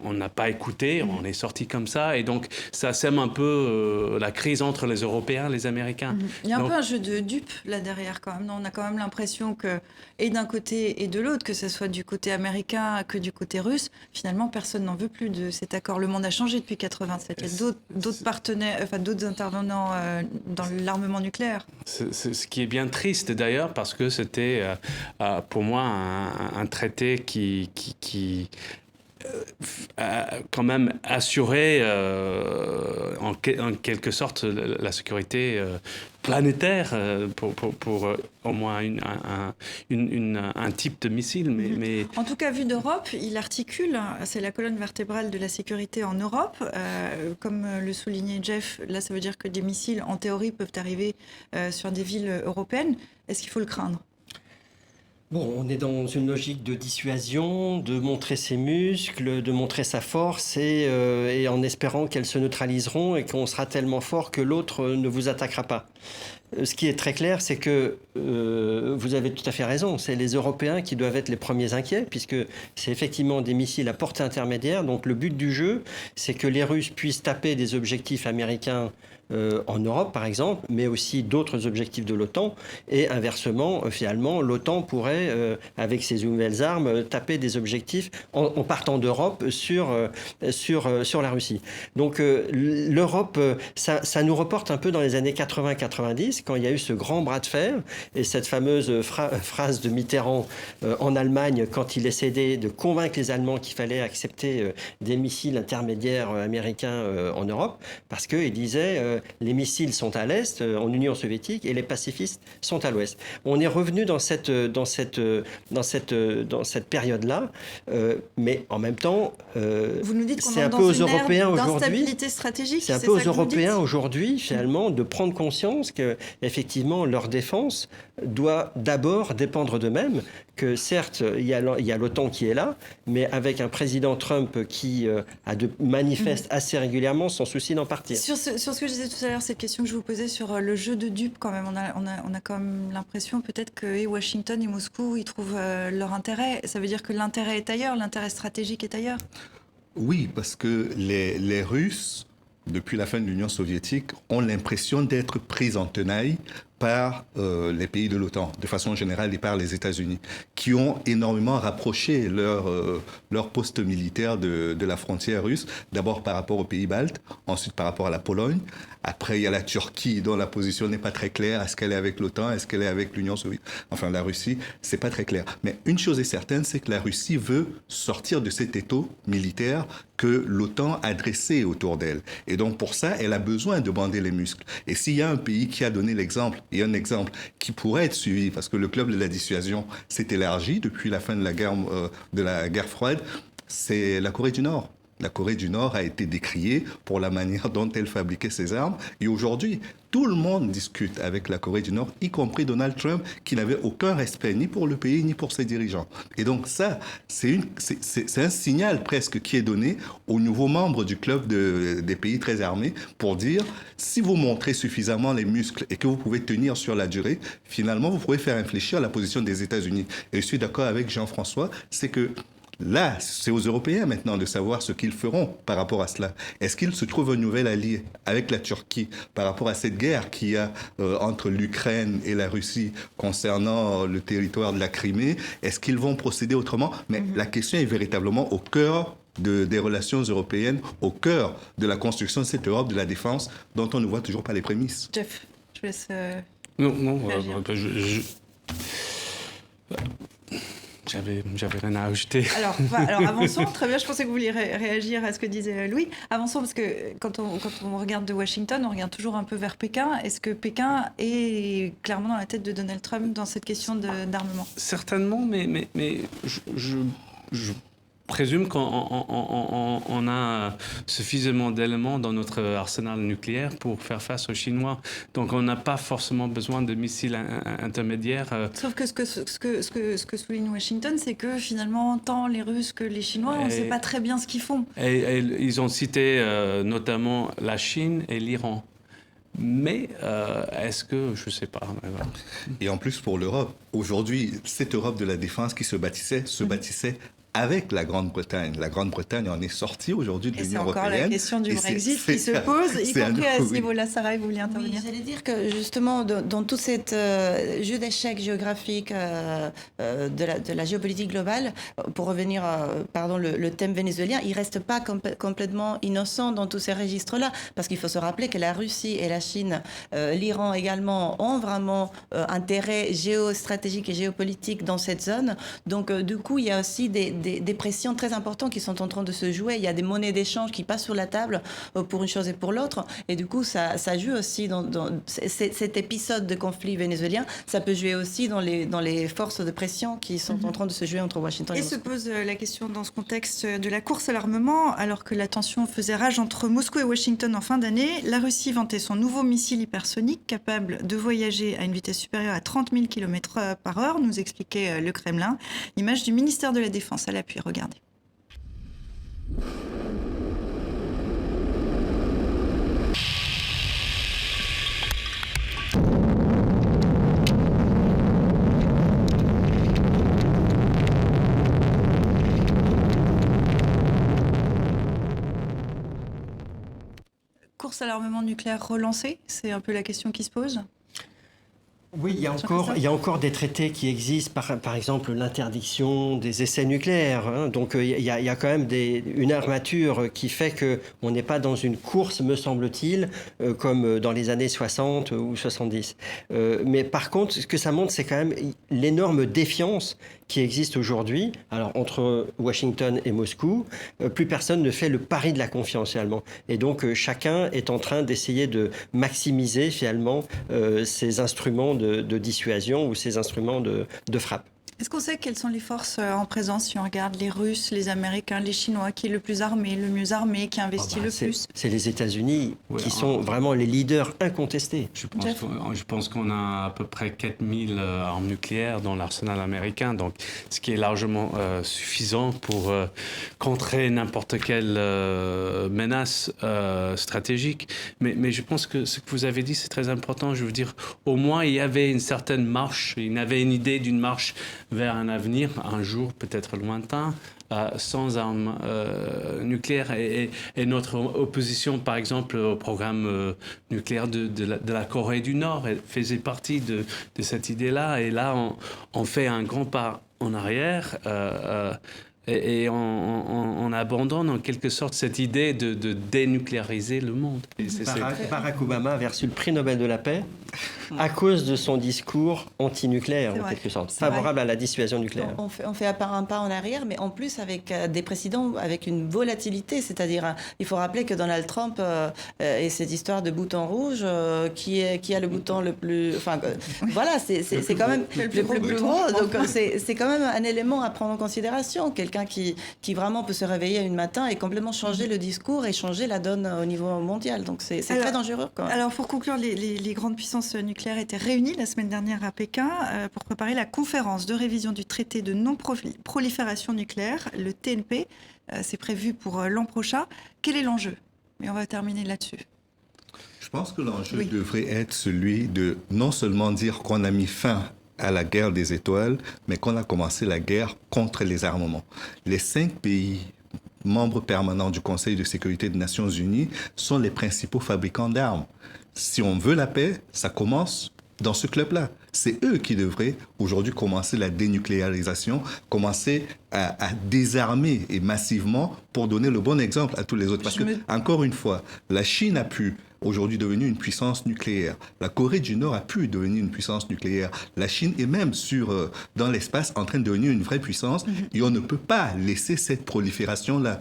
On n'a pas écouté, on est sorti comme ça, et donc ça sème un peu la crise entre les Européens et les Américains. Il y a un peu un jeu de dupes là derrière quand même. Non, on a quand même l'impression que, et d'un côté et de l'autre, que ce soit du côté américain que du côté russe, finalement personne n'en veut plus de cet accord. Le monde a changé depuis 87. Il y a d'autres partenaires, enfin d'autres intervenants dans l'armement nucléaire. C'est ce qui est bien triste d'ailleurs, parce que c'était pour moi un traité qui quand même assurer en quelque sorte la sécurité planétaire pour au moins un type de missile. Mais... En tout cas, vu d'Europe, il articule, c'est la colonne vertébrale de la sécurité en Europe. Comme le soulignait Jeff, là ça veut dire que des missiles en théorie peuvent arriver sur des villes européennes. Est-ce qu'il faut le craindre ? Bon, on est dans une logique de dissuasion, de montrer ses muscles, de montrer sa force et en espérant qu'elles se neutraliseront et qu'on sera tellement fort que l'autre ne vous attaquera pas. Ce qui est très clair, c'est que vous avez tout à fait raison, c'est les Européens qui doivent être les premiers inquiets, puisque c'est effectivement des missiles à portée intermédiaire. Donc le but du jeu, c'est que les Russes puissent taper des objectifs américains en Europe, par exemple, mais aussi d'autres objectifs de l'OTAN. Et inversement, finalement, l'OTAN pourrait, avec ses nouvelles armes, taper des objectifs en partant d'Europe sur la Russie. Donc l'Europe, ça nous reporte un peu dans les années 80-90, quand il y a eu ce grand bras de fer, et cette fameuse phrase de Mitterrand en Allemagne, quand il essayait de convaincre les Allemands qu'il fallait accepter des missiles intermédiaires américains en Europe, parce qu'il disait les missiles sont à l'Est, en Union soviétique, et les pacifistes sont à l'Ouest. On est revenu dans cette période-là, mais en même temps, vous nous dites qu'on c'est un peu aux Européens aujourd'hui. C'est un peu aux Européens aujourd'hui, finalement, de prendre conscience que effectivement leur défense doit d'abord dépendre d'eux-mêmes. Que certes, il y a l'OTAN qui est là, mais avec un président Trump qui manifeste assez régulièrement son souci d'en partir. Sur ce que je disais tout à l'heure, cette question que je vous posais sur le jeu de dupes, quand même, on a quand même l'impression peut-être que et Washington et Moscou, ils trouvent leur intérêt. Ça veut dire que l'intérêt est ailleurs, l'intérêt stratégique est ailleurs. Oui, parce que les Russes, depuis la fin de l'Union soviétique, ont l'impression d'être pris en tenaille par les pays de l'OTAN, de façon générale, et par les États-Unis, qui ont énormément rapproché leur poste militaire de la frontière russe, d'abord par rapport aux pays baltes, ensuite par rapport à la Pologne. Après, il y a la Turquie, dont la position n'est pas très claire. Est-ce qu'elle est avec l'OTAN? Est-ce qu'elle est avec l'Union soviétique? Enfin, la Russie, c'est pas très clair. Mais une chose est certaine, c'est que la Russie veut sortir de cet étau militaire que l'OTAN a dressé autour d'elle. Et donc, pour ça, elle a besoin de bander les muscles. Et s'il y a un pays qui a donné l'exemple, et un exemple qui pourrait être suivi, parce que le club de la dissuasion s'est élargi depuis la fin de la guerre froide, c'est la Corée du Nord. La Corée du Nord a été décriée pour la manière dont elle fabriquait ses armes. Et aujourd'hui, tout le monde discute avec la Corée du Nord, y compris Donald Trump, qui n'avait aucun respect ni pour le pays ni pour ses dirigeants. Et donc ça, c'est un signal presque qui est donné aux nouveaux membres du club des pays très armés pour dire, si vous montrez suffisamment les muscles et que vous pouvez tenir sur la durée, finalement, vous pouvez faire infléchir la position des États-Unis. Et je suis d'accord avec Jean-François, c'est que là, c'est aux Européens maintenant de savoir ce qu'ils feront par rapport à cela. Est-ce qu'ils se trouvent un nouvel allié avec la Turquie par rapport à cette guerre qu'il y a entre l'Ukraine et la Russie concernant le territoire de la Crimée? Est-ce qu'ils vont procéder autrement? Mais la question est véritablement au cœur des relations européennes, au cœur de la construction de cette Europe de la défense dont on ne voit toujours pas les prémices. Jeff, je laisse... J'avais rien à ajouter. Alors avançons. Très bien, je pensais que vous vouliez réagir à ce que disait Louis. Avançons, parce que quand on regarde de Washington, on regarde toujours un peu vers Pékin. Est-ce que Pékin est clairement dans la tête de Donald Trump dans cette question d'armement? Certainement, mais je présume qu'on a suffisamment d'éléments dans notre arsenal nucléaire pour faire face aux Chinois. Donc on n'a pas forcément besoin de missiles intermédiaires. Sauf que ce que souligne Washington, c'est que finalement, tant les Russes que les Chinois, on ne sait pas très bien ce qu'ils font. Et ils ont cité notamment la Chine et l'Iran. Mais est-ce que, je ne sais pas. Et en plus pour l'Europe, aujourd'hui, cette Europe de la défense qui se bâtissait avec la Grande-Bretagne. La Grande-Bretagne en est sortie aujourd'hui de l'Union européenne. C'est encore la question du Brexit qui se pose, y compris à ce niveau-là. Sarah, vous vouliez intervenir? Oui, j'allais dire que justement, dans tout cet jeu d'échecs géographique de la géopolitique globale, pour revenir le thème vénézuélien, il ne reste pas complètement innocent dans tous ces registres-là, parce qu'il faut se rappeler que la Russie et la Chine, l'Iran également, ont vraiment intérêt géostratégique et géopolitique dans cette zone. Donc, du coup, il y a aussi des pressions très importantes qui sont en train de se jouer. Il y a des monnaies d'échange qui passent sur la table pour une chose et pour l'autre. Et du coup, ça joue aussi dans cet épisode de conflit vénézuélien. Ça peut jouer aussi dans les forces de pression qui sont en train de se jouer entre Washington et Moscou. Et se pose la question dans ce contexte de la course à l'armement, alors que la tension faisait rage entre Moscou et Washington en fin d'année. La Russie vantait son nouveau missile hypersonique capable de voyager à une vitesse supérieure à 30 000 km/h, nous expliquait le Kremlin. Image du ministère de la Défense à l'appui, regardez. Course à l'armement nucléaire relancée, c'est un peu la question qui se pose. Oui, il y a encore des traités qui existent, par exemple l'interdiction des essais nucléaires. Hein. Donc il y a quand même une armature qui fait qu'on n'est pas dans une course, me semble-t-il, comme dans les années 60 ou 70. Mais par contre, ce que ça montre, c'est quand même l'énorme défiance qui existe aujourd'hui. Alors entre Washington et Moscou, plus personne ne fait le pari de la confiance finalement. Et donc chacun est en train d'essayer de maximiser finalement ses instruments de dissuasion ou ces instruments de frappe. Est-ce qu'on sait quelles sont les forces en présence si on regarde les Russes, les Américains, les Chinois, qui est le plus armé, le mieux armé, qui investit le plus? C'est les États-Unis qui sont vraiment les leaders incontestés. Je pense qu'on a à peu près 4000 armes nucléaires dans l'arsenal américain, donc ce qui est largement suffisant pour contrer n'importe quelle menace stratégique. Mais je pense que ce que vous avez dit, c'est très important. Je veux dire, au moins, il y avait une certaine marche, il y avait une idée d'une marche vers un avenir, un jour peut-être lointain, sans armes nucléaires. Et notre opposition, par exemple, au programme nucléaire de la Corée du Nord, elle faisait partie de cette idée-là. Et là, on fait un grand pas en arrière. Et on abandonne en quelque sorte cette idée de dénucléariser le monde. Barack Obama a reçu le prix Nobel de la paix à cause de son discours anti-nucléaire, en quelque sorte, favorable à la dissuasion nucléaire. On fait un pas en arrière, mais en plus avec des précédents, avec une volatilité. C'est-à-dire, il faut rappeler que Donald Trump et cette histoire de bouton rouge, qui a le bouton le plus... voilà, c'est quand même le plus gros. Donc c'est quand même un élément à prendre en considération. quelqu'un qui vraiment peut se réveiller un matin et complètement changer le discours et changer la donne au niveau mondial. Donc c'est très dangereux quand même. Alors pour conclure, les grandes puissances nucléaires étaient réunies la semaine dernière à Pékin pour préparer la conférence de révision du traité de non-prolifération nucléaire, le TNP. C'est prévu pour l'an prochain. Quel est l'enjeu ? Et on va terminer là-dessus. Je pense que l'enjeu devrait être celui de non seulement dire qu'on a mis fin à la guerre des étoiles, mais qu'on a commencé la guerre contre les armements. Les 5 pays membres permanents du Conseil de sécurité des Nations Unies sont les principaux fabricants d'armes. Si on veut la paix, ça commence dans ce club-là. C'est eux qui devraient aujourd'hui commencer la dénucléarisation, commencer à désarmer et massivement pour donner le bon exemple à tous les autres. Parce que, encore une fois, la Chine a pu aujourd'hui devenir une puissance nucléaire. La Corée du Nord a pu devenir une puissance nucléaire. La Chine est même dans l'espace en train de devenir une vraie puissance. Et on ne peut pas laisser cette prolifération-là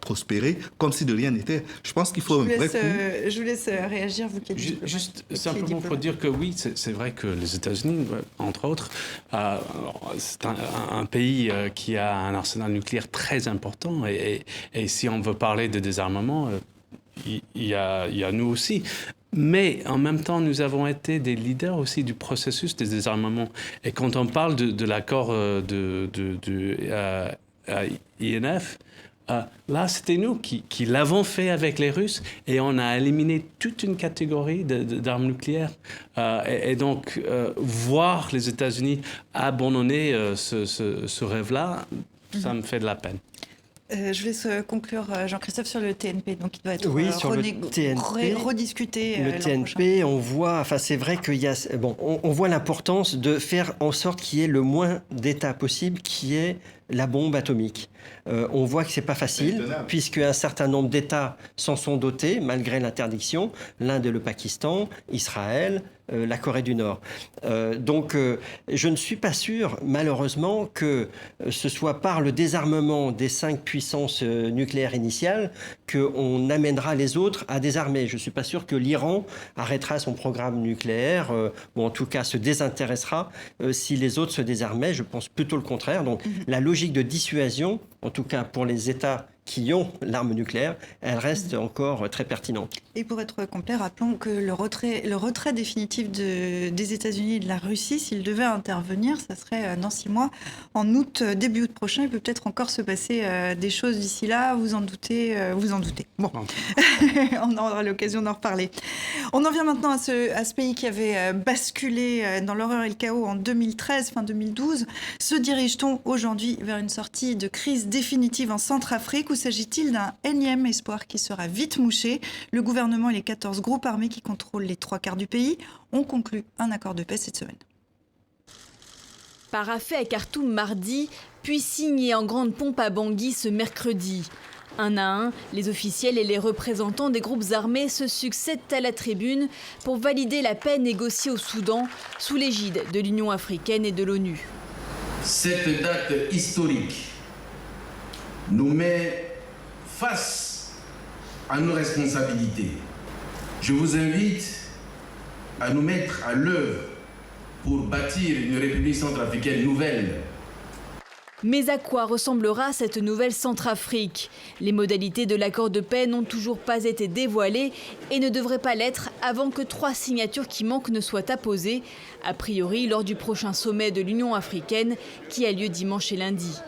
prospérer comme si de rien n'était. Je pense qu'il faut un vrai coup. Je vous laisse réagir, vous qui êtes Juste simplement pour dire que oui, c'est vrai que les États-Unis, entre autres, c'est un pays qui a un arsenal nucléaire très important. Et si on veut parler de désarmement, il y a nous aussi. Mais en même temps, nous avons été des leaders aussi du processus des désarmements. Et quand on parle de l'accord de INF, là, c'était nous qui l'avons fait avec les Russes et on a éliminé toute une catégorie d'armes nucléaires. Et donc, voir les États-Unis abandonner ce rêve-là, ça me fait de la peine. Je laisse conclure Jean-Christophe sur le TNP. Donc, il doit être rediscuté. Le TNP, on voit, enfin, c'est vrai qu'il y a, on voit l'importance de faire en sorte qu'il y ait le moins d'États possible, qui est la bombe atomique. On voit que c'est pas facile, puisque un certain nombre d'États s'en sont dotés, malgré l'interdiction. L'Inde et le Pakistan, Israël, la Corée du Nord. Donc, je ne suis pas sûr, malheureusement, que ce soit par le désarmement des 5 puissances nucléaires initiales qu'on amènera les autres à désarmer. Je ne suis pas sûr que l'Iran arrêtera son programme nucléaire, ou en tout cas se désintéressera si les autres se désarmaient. Je pense plutôt le contraire. Donc, la logique de dissuasion, en tout cas pour les États qui ont l'arme nucléaire, elle reste encore très pertinente. Et pour être complet, rappelons que le retrait définitif des États-Unis et de la Russie, s'il devait intervenir, ça serait dans 6 mois, en août, début août prochain. Il peut peut-être encore se passer des choses d'ici là, vous en doutez. Bon, on aura l'occasion d'en reparler. On en vient maintenant à ce pays qui avait basculé dans l'horreur et le chaos en 2013, fin 2012. Se dirige-t-on aujourd'hui vers une sortie de crise définitive en Centrafrique ou s'agit-il d'un énième espoir qui sera vite mouché ? Le gouvernement et les 14 groupes armés qui contrôlent les 3/4 du pays ont conclu un accord de paix cette semaine. Paraphé à Khartoum mardi, puis signé en grande pompe à Bangui ce mercredi. Un à un, les officiels et les représentants des groupes armés se succèdent à la tribune pour valider la paix négociée au Soudan sous l'égide de l'Union africaine et de l'ONU. Cette date historique nous met face à nos responsabilités. Je vous invite à nous mettre à l'œuvre pour bâtir une République centrafricaine nouvelle. Mais à quoi ressemblera cette nouvelle Centrafrique ? Les modalités de l'accord de paix n'ont toujours pas été dévoilées et ne devraient pas l'être avant que 3 signatures qui manquent ne soient apposées, a priori lors du prochain sommet de l'Union africaine qui a lieu dimanche et lundi.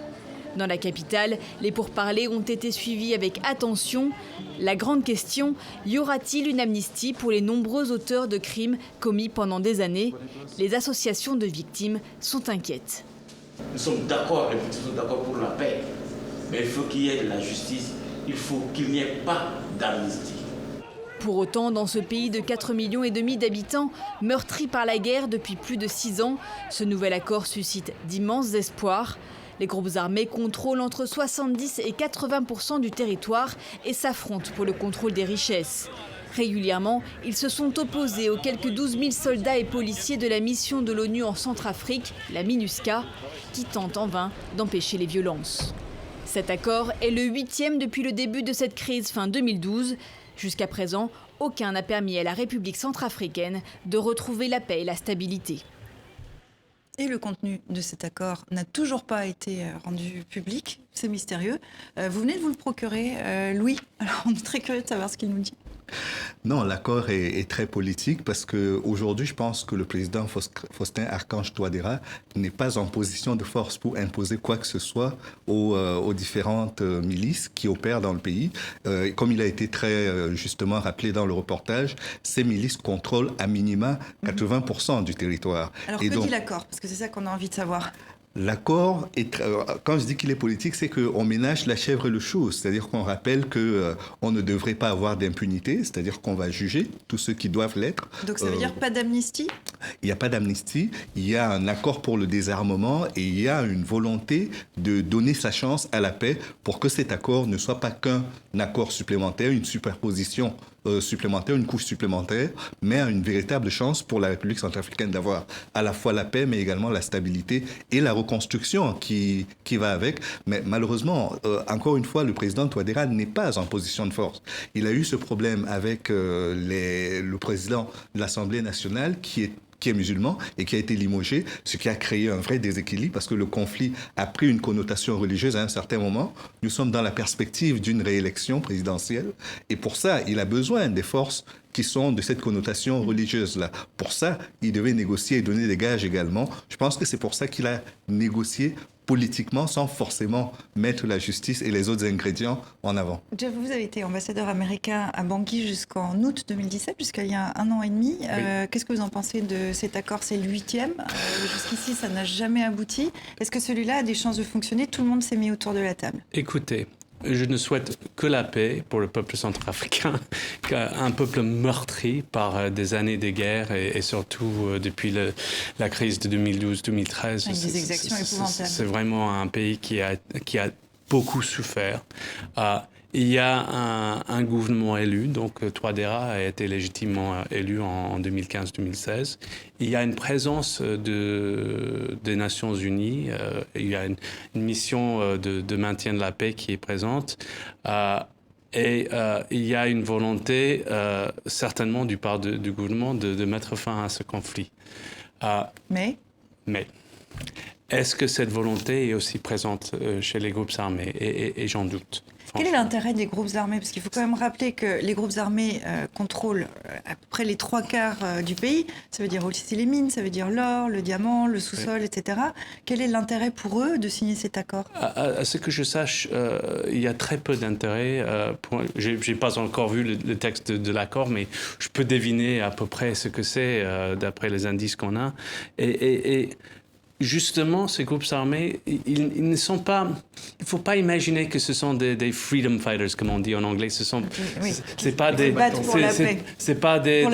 Dans la capitale, les pourparlers ont été suivis avec attention. La grande question, y aura-t-il une amnistie pour les nombreux auteurs de crimes commis pendant des années ? Les associations de victimes sont inquiètes. Nous sommes d'accord, les victimes sont d'accord pour la paix, mais il faut qu'il y ait de la justice, il faut qu'il n'y ait pas d'amnistie. Pour autant, dans ce pays de 4,5 millions d'habitants, meurtri par la guerre depuis plus de 6 ans, ce nouvel accord suscite d'immenses espoirs. Les groupes armés contrôlent entre 70 et 80% du territoire et s'affrontent pour le contrôle des richesses. Régulièrement, ils se sont opposés aux quelques 12 000 soldats et policiers de la mission de l'ONU en Centrafrique, la MINUSCA, qui tente en vain d'empêcher les violences. Cet accord est le 8e depuis le début de cette crise fin 2012. Jusqu'à présent, aucun n'a permis à la République centrafricaine de retrouver la paix et la stabilité. Et le contenu de cet accord n'a toujours pas été rendu public. C'est mystérieux. Vous venez de vous le procurer, Louis. Alors, on est très curieux de savoir ce qu'il nous dit. Non, l'accord est très politique parce qu'aujourd'hui, je pense que le président Faustin Archange Touadéra n'est pas en position de force pour imposer quoi que ce soit aux différentes milices qui opèrent dans le pays. Comme il a été très justement rappelé dans le reportage, ces milices contrôlent à minima 80% du territoire. Alors, que dit l'accord? Parce que c'est ça qu'on a envie de savoir. L'accord, quand je dis qu'il est politique, c'est qu'on ménage la chèvre et le chou. C'est-à-dire qu'on rappelle qu'on ne devrait pas avoir d'impunité, c'est-à-dire qu'on va juger tous ceux qui doivent l'être. Donc ça veut dire pas d'amnistie? Il n'y a pas d'amnistie, il y a un accord pour le désarmement et il y a une volonté de donner sa chance à la paix pour que cet accord ne soit pas qu'un accord supplémentaire, une superposition supplémentaire, une couche supplémentaire, mais une véritable chance pour la République centrafricaine d'avoir à la fois la paix, mais également la stabilité et la reconstruction qui va avec. Mais malheureusement, encore une fois, le président Touadéra n'est pas en position de force. Il a eu ce problème avec le président de l'Assemblée nationale qui est musulman et qui a été limogé, ce qui a créé un vrai déséquilibre parce que le conflit a pris une connotation religieuse à un certain moment. Nous sommes dans la perspective d'une réélection présidentielle et pour ça, il a besoin des forces qui sont de cette connotation religieuse-là. Pour ça, il devait négocier et donner des gages également. Je pense que c'est pour ça qu'il a négocié politiquement sans forcément mettre la justice et les autres ingrédients en avant. Jeff, vous avez été ambassadeur américain à Bangui jusqu'en août 2017, jusqu'il y a 1 an et demi. Oui. Qu'est-ce que vous en pensez de cet accord? C'est le 8e. Jusqu'ici, ça n'a jamais abouti. Est-ce que celui-là a des chances de fonctionner? Tout le monde s'est mis autour de la table. Écoutez, je ne souhaite que la paix pour le peuple centrafricain, un peuple meurtri par des années de guerre et surtout depuis la crise de 2012-2013. Avec des exactions épouvantables. C'est vraiment un pays qui a beaucoup souffert. Il y a un gouvernement élu, donc Touadéra a été légitimement élu en 2015-2016. Il y a une présence des Nations Unies, il y a une mission de maintien de la paix qui est présente. Et il y a une volonté, certainement du part du gouvernement, de mettre fin à ce conflit. Mais est-ce que cette volonté est aussi présente chez les groupes armés? Et j'en doute. Quel est l'intérêt des groupes armés? Parce qu'il faut quand même rappeler que les groupes armés contrôlent à peu près les 3/4 du pays. Ça veut dire aussi les mines, ça veut dire l'or, le diamant, le sous-sol, oui, etc. Quel est l'intérêt pour eux de signer cet accord? À ce que je sache, il y a très peu d'intérêt. Je n'ai pas encore vu le texte de l'accord, mais je peux deviner à peu près ce que c'est d'après les indices qu'on a. Et justement, ces groupes armés, ils ne sont pas... Il ne faut pas imaginer que ce sont des freedom fighters, comme on dit en anglais. C'est pas des... C'est pas des...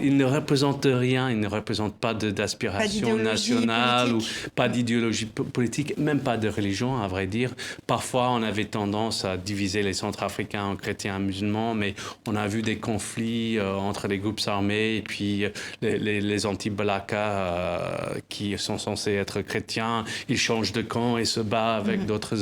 Ils ne représentent rien, ils ne représentent pas d'aspiration nationale ou pas d'idéologie politique, même pas de religion, à vrai dire. Parfois, on avait tendance à diviser les Centrafricains en chrétiens et musulmans, mais on a vu des conflits entre les groupes armés et puis les anti-Balaka qui sont censés être chrétiens, ils changent de camp et se battent avec d'autres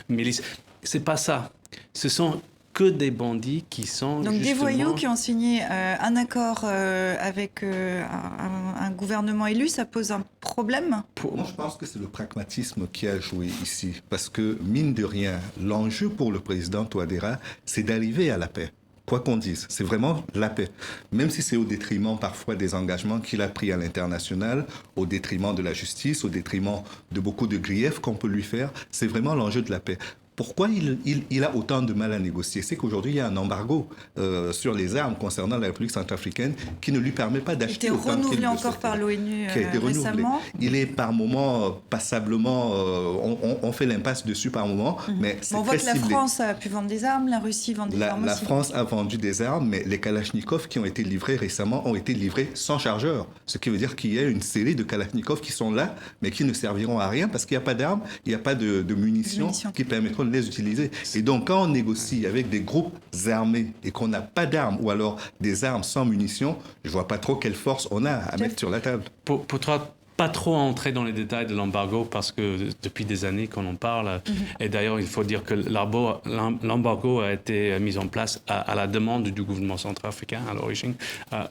milices. C'est pas ça. Ce sont que des bandits qui sont donc des voyous qui ont signé un accord avec un gouvernement élu, ça pose un problème? Moi, je pense que c'est le pragmatisme qui a joué ici. Parce que, mine de rien, l'enjeu pour le président Touadéra, c'est d'arriver à la paix. Quoi qu'on dise, c'est vraiment la paix. Même si c'est au détriment parfois des engagements qu'il a pris à l'international, au détriment de la justice, au détriment de beaucoup de griefs qu'on peut lui faire, c'est vraiment l'enjeu de la paix. Pourquoi il a autant de mal à négocier? C'est qu'aujourd'hui, il y a un embargo sur les armes concernant la République centrafricaine qui ne lui permet pas d'acheter autant qu'il le renouvelé encore par l'ONU récemment. Il est par moments, passablement, on fait l'impasse dessus par moments, mais c'est on voit que la France a pu vendre des armes, la Russie vend des armes aussi. La France a vendu des armes, mais les Kalachnikov qui ont été livrés récemment ont été livrés sans chargeur. Ce qui veut dire qu'il y a une série de Kalachnikov qui sont là, mais qui ne serviront à rien parce qu'il n'y a pas d'armes, il n'y a pas de munitions qui permettront de les utiliser. Et donc, quand on négocie avec des groupes armés et qu'on n'a pas d'armes ou alors des armes sans munitions, je ne vois pas trop quelle force on a à mettre sur la table. Pour pas trop entrer dans les détails de l'embargo parce que depuis des années qu'on en parle, et d'ailleurs il faut dire que l'embargo a été mis en place à la demande du gouvernement centrafricain à l'origine,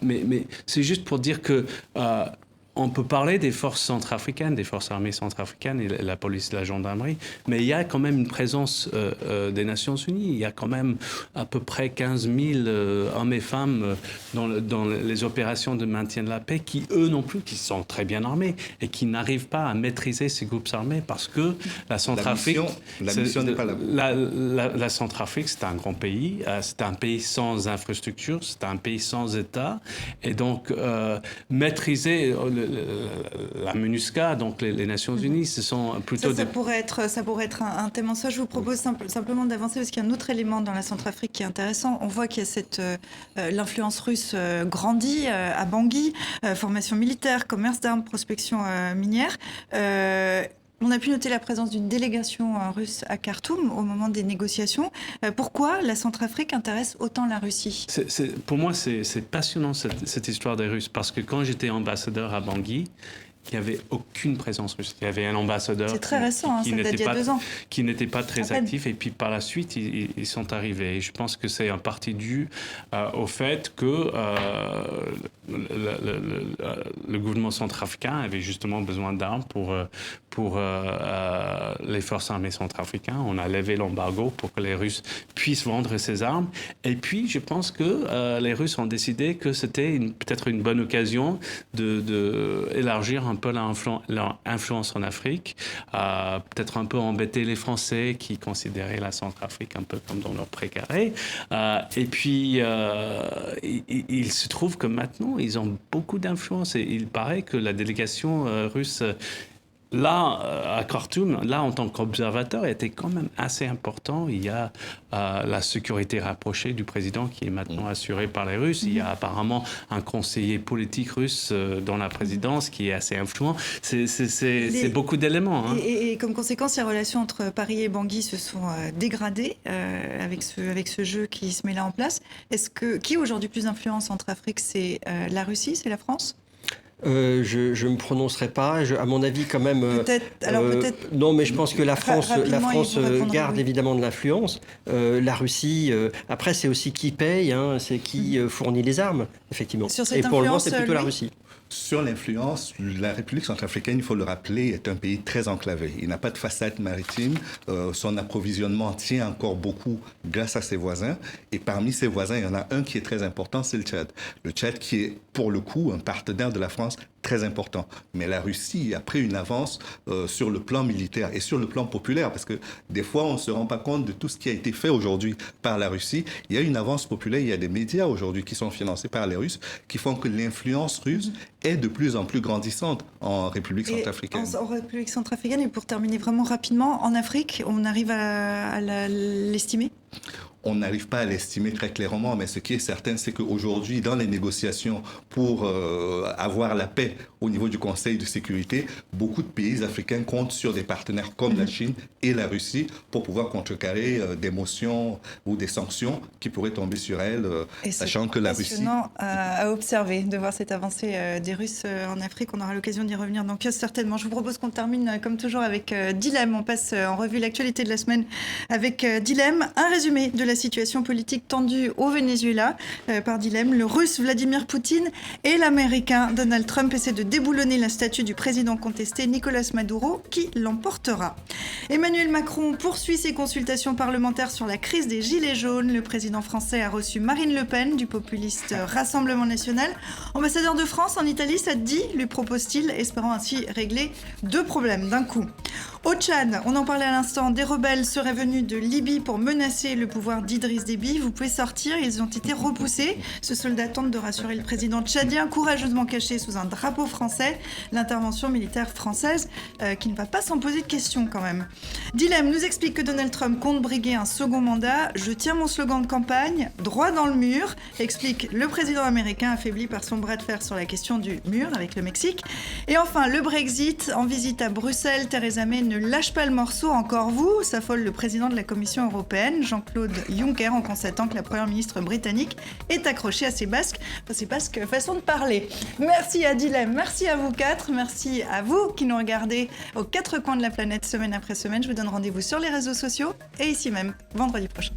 mais c'est juste pour dire que on peut parler des forces centrafricaines, des forces armées centrafricaines et la police, la gendarmerie, mais il y a quand même une présence des Nations Unies. Il y a quand même à peu près 15 000 hommes et femmes dans les opérations de maintien de la paix qui, eux non plus, qui sont très bien armés et qui n'arrivent pas à maîtriser ces groupes armés parce que la Centrafrique... La mission n'est pas là. La Centrafrique, c'est un grand pays. C'est un pays sans infrastructure, c'est un pays sans État. Et donc, maîtriser la MINUSCA, donc les Nations Unies, ce sont plutôt... Ça pourrait être un thème en soi. Je vous propose simplement d'avancer parce qu'il y a un autre élément dans la Centrafrique qui est intéressant. On voit qu'il y a l'influence russe grandit à Bangui, formation militaire, commerce d'armes, prospection minière. On a pu noter la présence d'une délégation russe à Khartoum au moment des négociations. Pourquoi la Centrafrique intéresse autant la Russie ? Pour moi, c'est passionnant cette histoire des Russes, parce que quand j'étais ambassadeur à Bangui, il n'y avait aucune présence russe. Il y avait un ambassadeur qui n'était pas très actif, et puis par la suite, ils sont arrivés. Et je pense que c'est en partie dû au fait que le gouvernement centrafricain avait justement besoin d'armes pour les forces armées centrafricaines. On a levé l'embargo pour que les Russes puissent vendre ces armes. Et puis, je pense que les Russes ont décidé que c'était peut-être une bonne occasion d'élargir un peu leur influence en Afrique, peut-être un peu embêter les Français qui considéraient la Centrafrique un peu comme dans leur précaré. Et puis, il se trouve que maintenant, ils ont beaucoup d'influence. Et il paraît que la délégation russe... Là, à Khartoum, là, en tant qu'observateur, était quand même assez important. Il y a la sécurité rapprochée du président qui est maintenant assurée par les Russes. Il y a apparemment un conseiller politique russe dans la présidence qui est assez influent. C'est beaucoup d'éléments. Hein. Et comme conséquence, les relations entre Paris et Bangui se sont dégradées avec ce jeu qui se met là en place. Qui a aujourd'hui plus d'influence entre Afrique ? C'est la Russie, c'est la France ? Je ne me prononcerai pas. À mon avis, quand même... Peut-être... Non, mais je pense que la France garde évidemment de l'influence. La Russie... après, c'est aussi qui paye, hein, c'est qui fournit les armes, effectivement. Et pour le moment, c'est plutôt la Russie. Sur l'influence, la République centrafricaine, il faut le rappeler, est un pays très enclavé. Il n'a pas de façade maritime. Son approvisionnement tient encore beaucoup grâce à ses voisins. Et parmi ses voisins, il y en a un qui est très important, c'est le Tchad. Le Tchad qui est, pour le coup, un partenaire de la France très important. Mais la Russie a pris une avance sur le plan militaire et sur le plan populaire, parce que des fois, on ne se rend pas compte de tout ce qui a été fait aujourd'hui par la Russie. Il y a une avance populaire, il y a des médias aujourd'hui qui sont financés par les Russes, qui font que l'influence russe est de plus en plus grandissante en République centrafricaine. En République centrafricaine, et pour terminer vraiment rapidement, en Afrique, on arrive à l'estimer ? On n'arrive pas à l'estimer très clairement, mais ce qui est certain, c'est qu'aujourd'hui, dans les négociations pour avoir la paix au niveau du Conseil de sécurité, beaucoup de pays africains comptent sur des partenaires comme la Chine et la Russie pour pouvoir contrecarrer des motions ou des sanctions qui pourraient tomber sur elles, sachant que la Russie... C'est passionnant à observer, de voir cette avancée des Russes en Afrique. On aura l'occasion d'y revenir dans Kiosque, certainement. Je vous propose qu'on termine, comme toujours, avec Dilemme. On passe en revue l'actualité de la semaine avec Dilemme, un résumé de la situation politique tendue au Venezuela par Dilemme. Le Russe Vladimir Poutine et l'Américain Donald Trump essaient de déboulonner la statue du président contesté Nicolas Maduro, qui l'emportera. Emmanuel Macron poursuit ses consultations parlementaires sur la crise des Gilets jaunes. Le président français a reçu Marine Le Pen du populiste Rassemblement national. Ambassadeur de France en Italie, ça te dit, lui propose-t-il, espérant ainsi régler 2 problèmes d'un coup. Au Tchad, on en parlait à l'instant, des rebelles seraient venus de Libye pour menacer le pouvoir d'Idriss Déby. Vous pouvez sortir, ils ont été repoussés. Ce soldat tente de rassurer le président tchadien, courageusement caché sous un drapeau français. L'intervention militaire française qui ne va pas s'en poser de questions quand même. Dilemme nous explique que Donald Trump compte briguer un second mandat. Je tiens mon slogan de campagne, droit dans le mur, explique le président américain affaibli par son bras de fer sur la question du mur avec le Mexique. Et enfin, le Brexit, en visite à Bruxelles, Theresa May ne lâche pas le morceau, encore vous, s'affole le président de la Commission européenne, Jean-Claude Juncker, en constatant que la première ministre britannique est accrochée à ses basques façon de parler. Merci à Dilemme, merci à vous 4, merci à vous qui nous regardez aux 4 coins de la planète semaine après semaine. Je vous donne rendez-vous sur les réseaux sociaux et ici même vendredi prochain.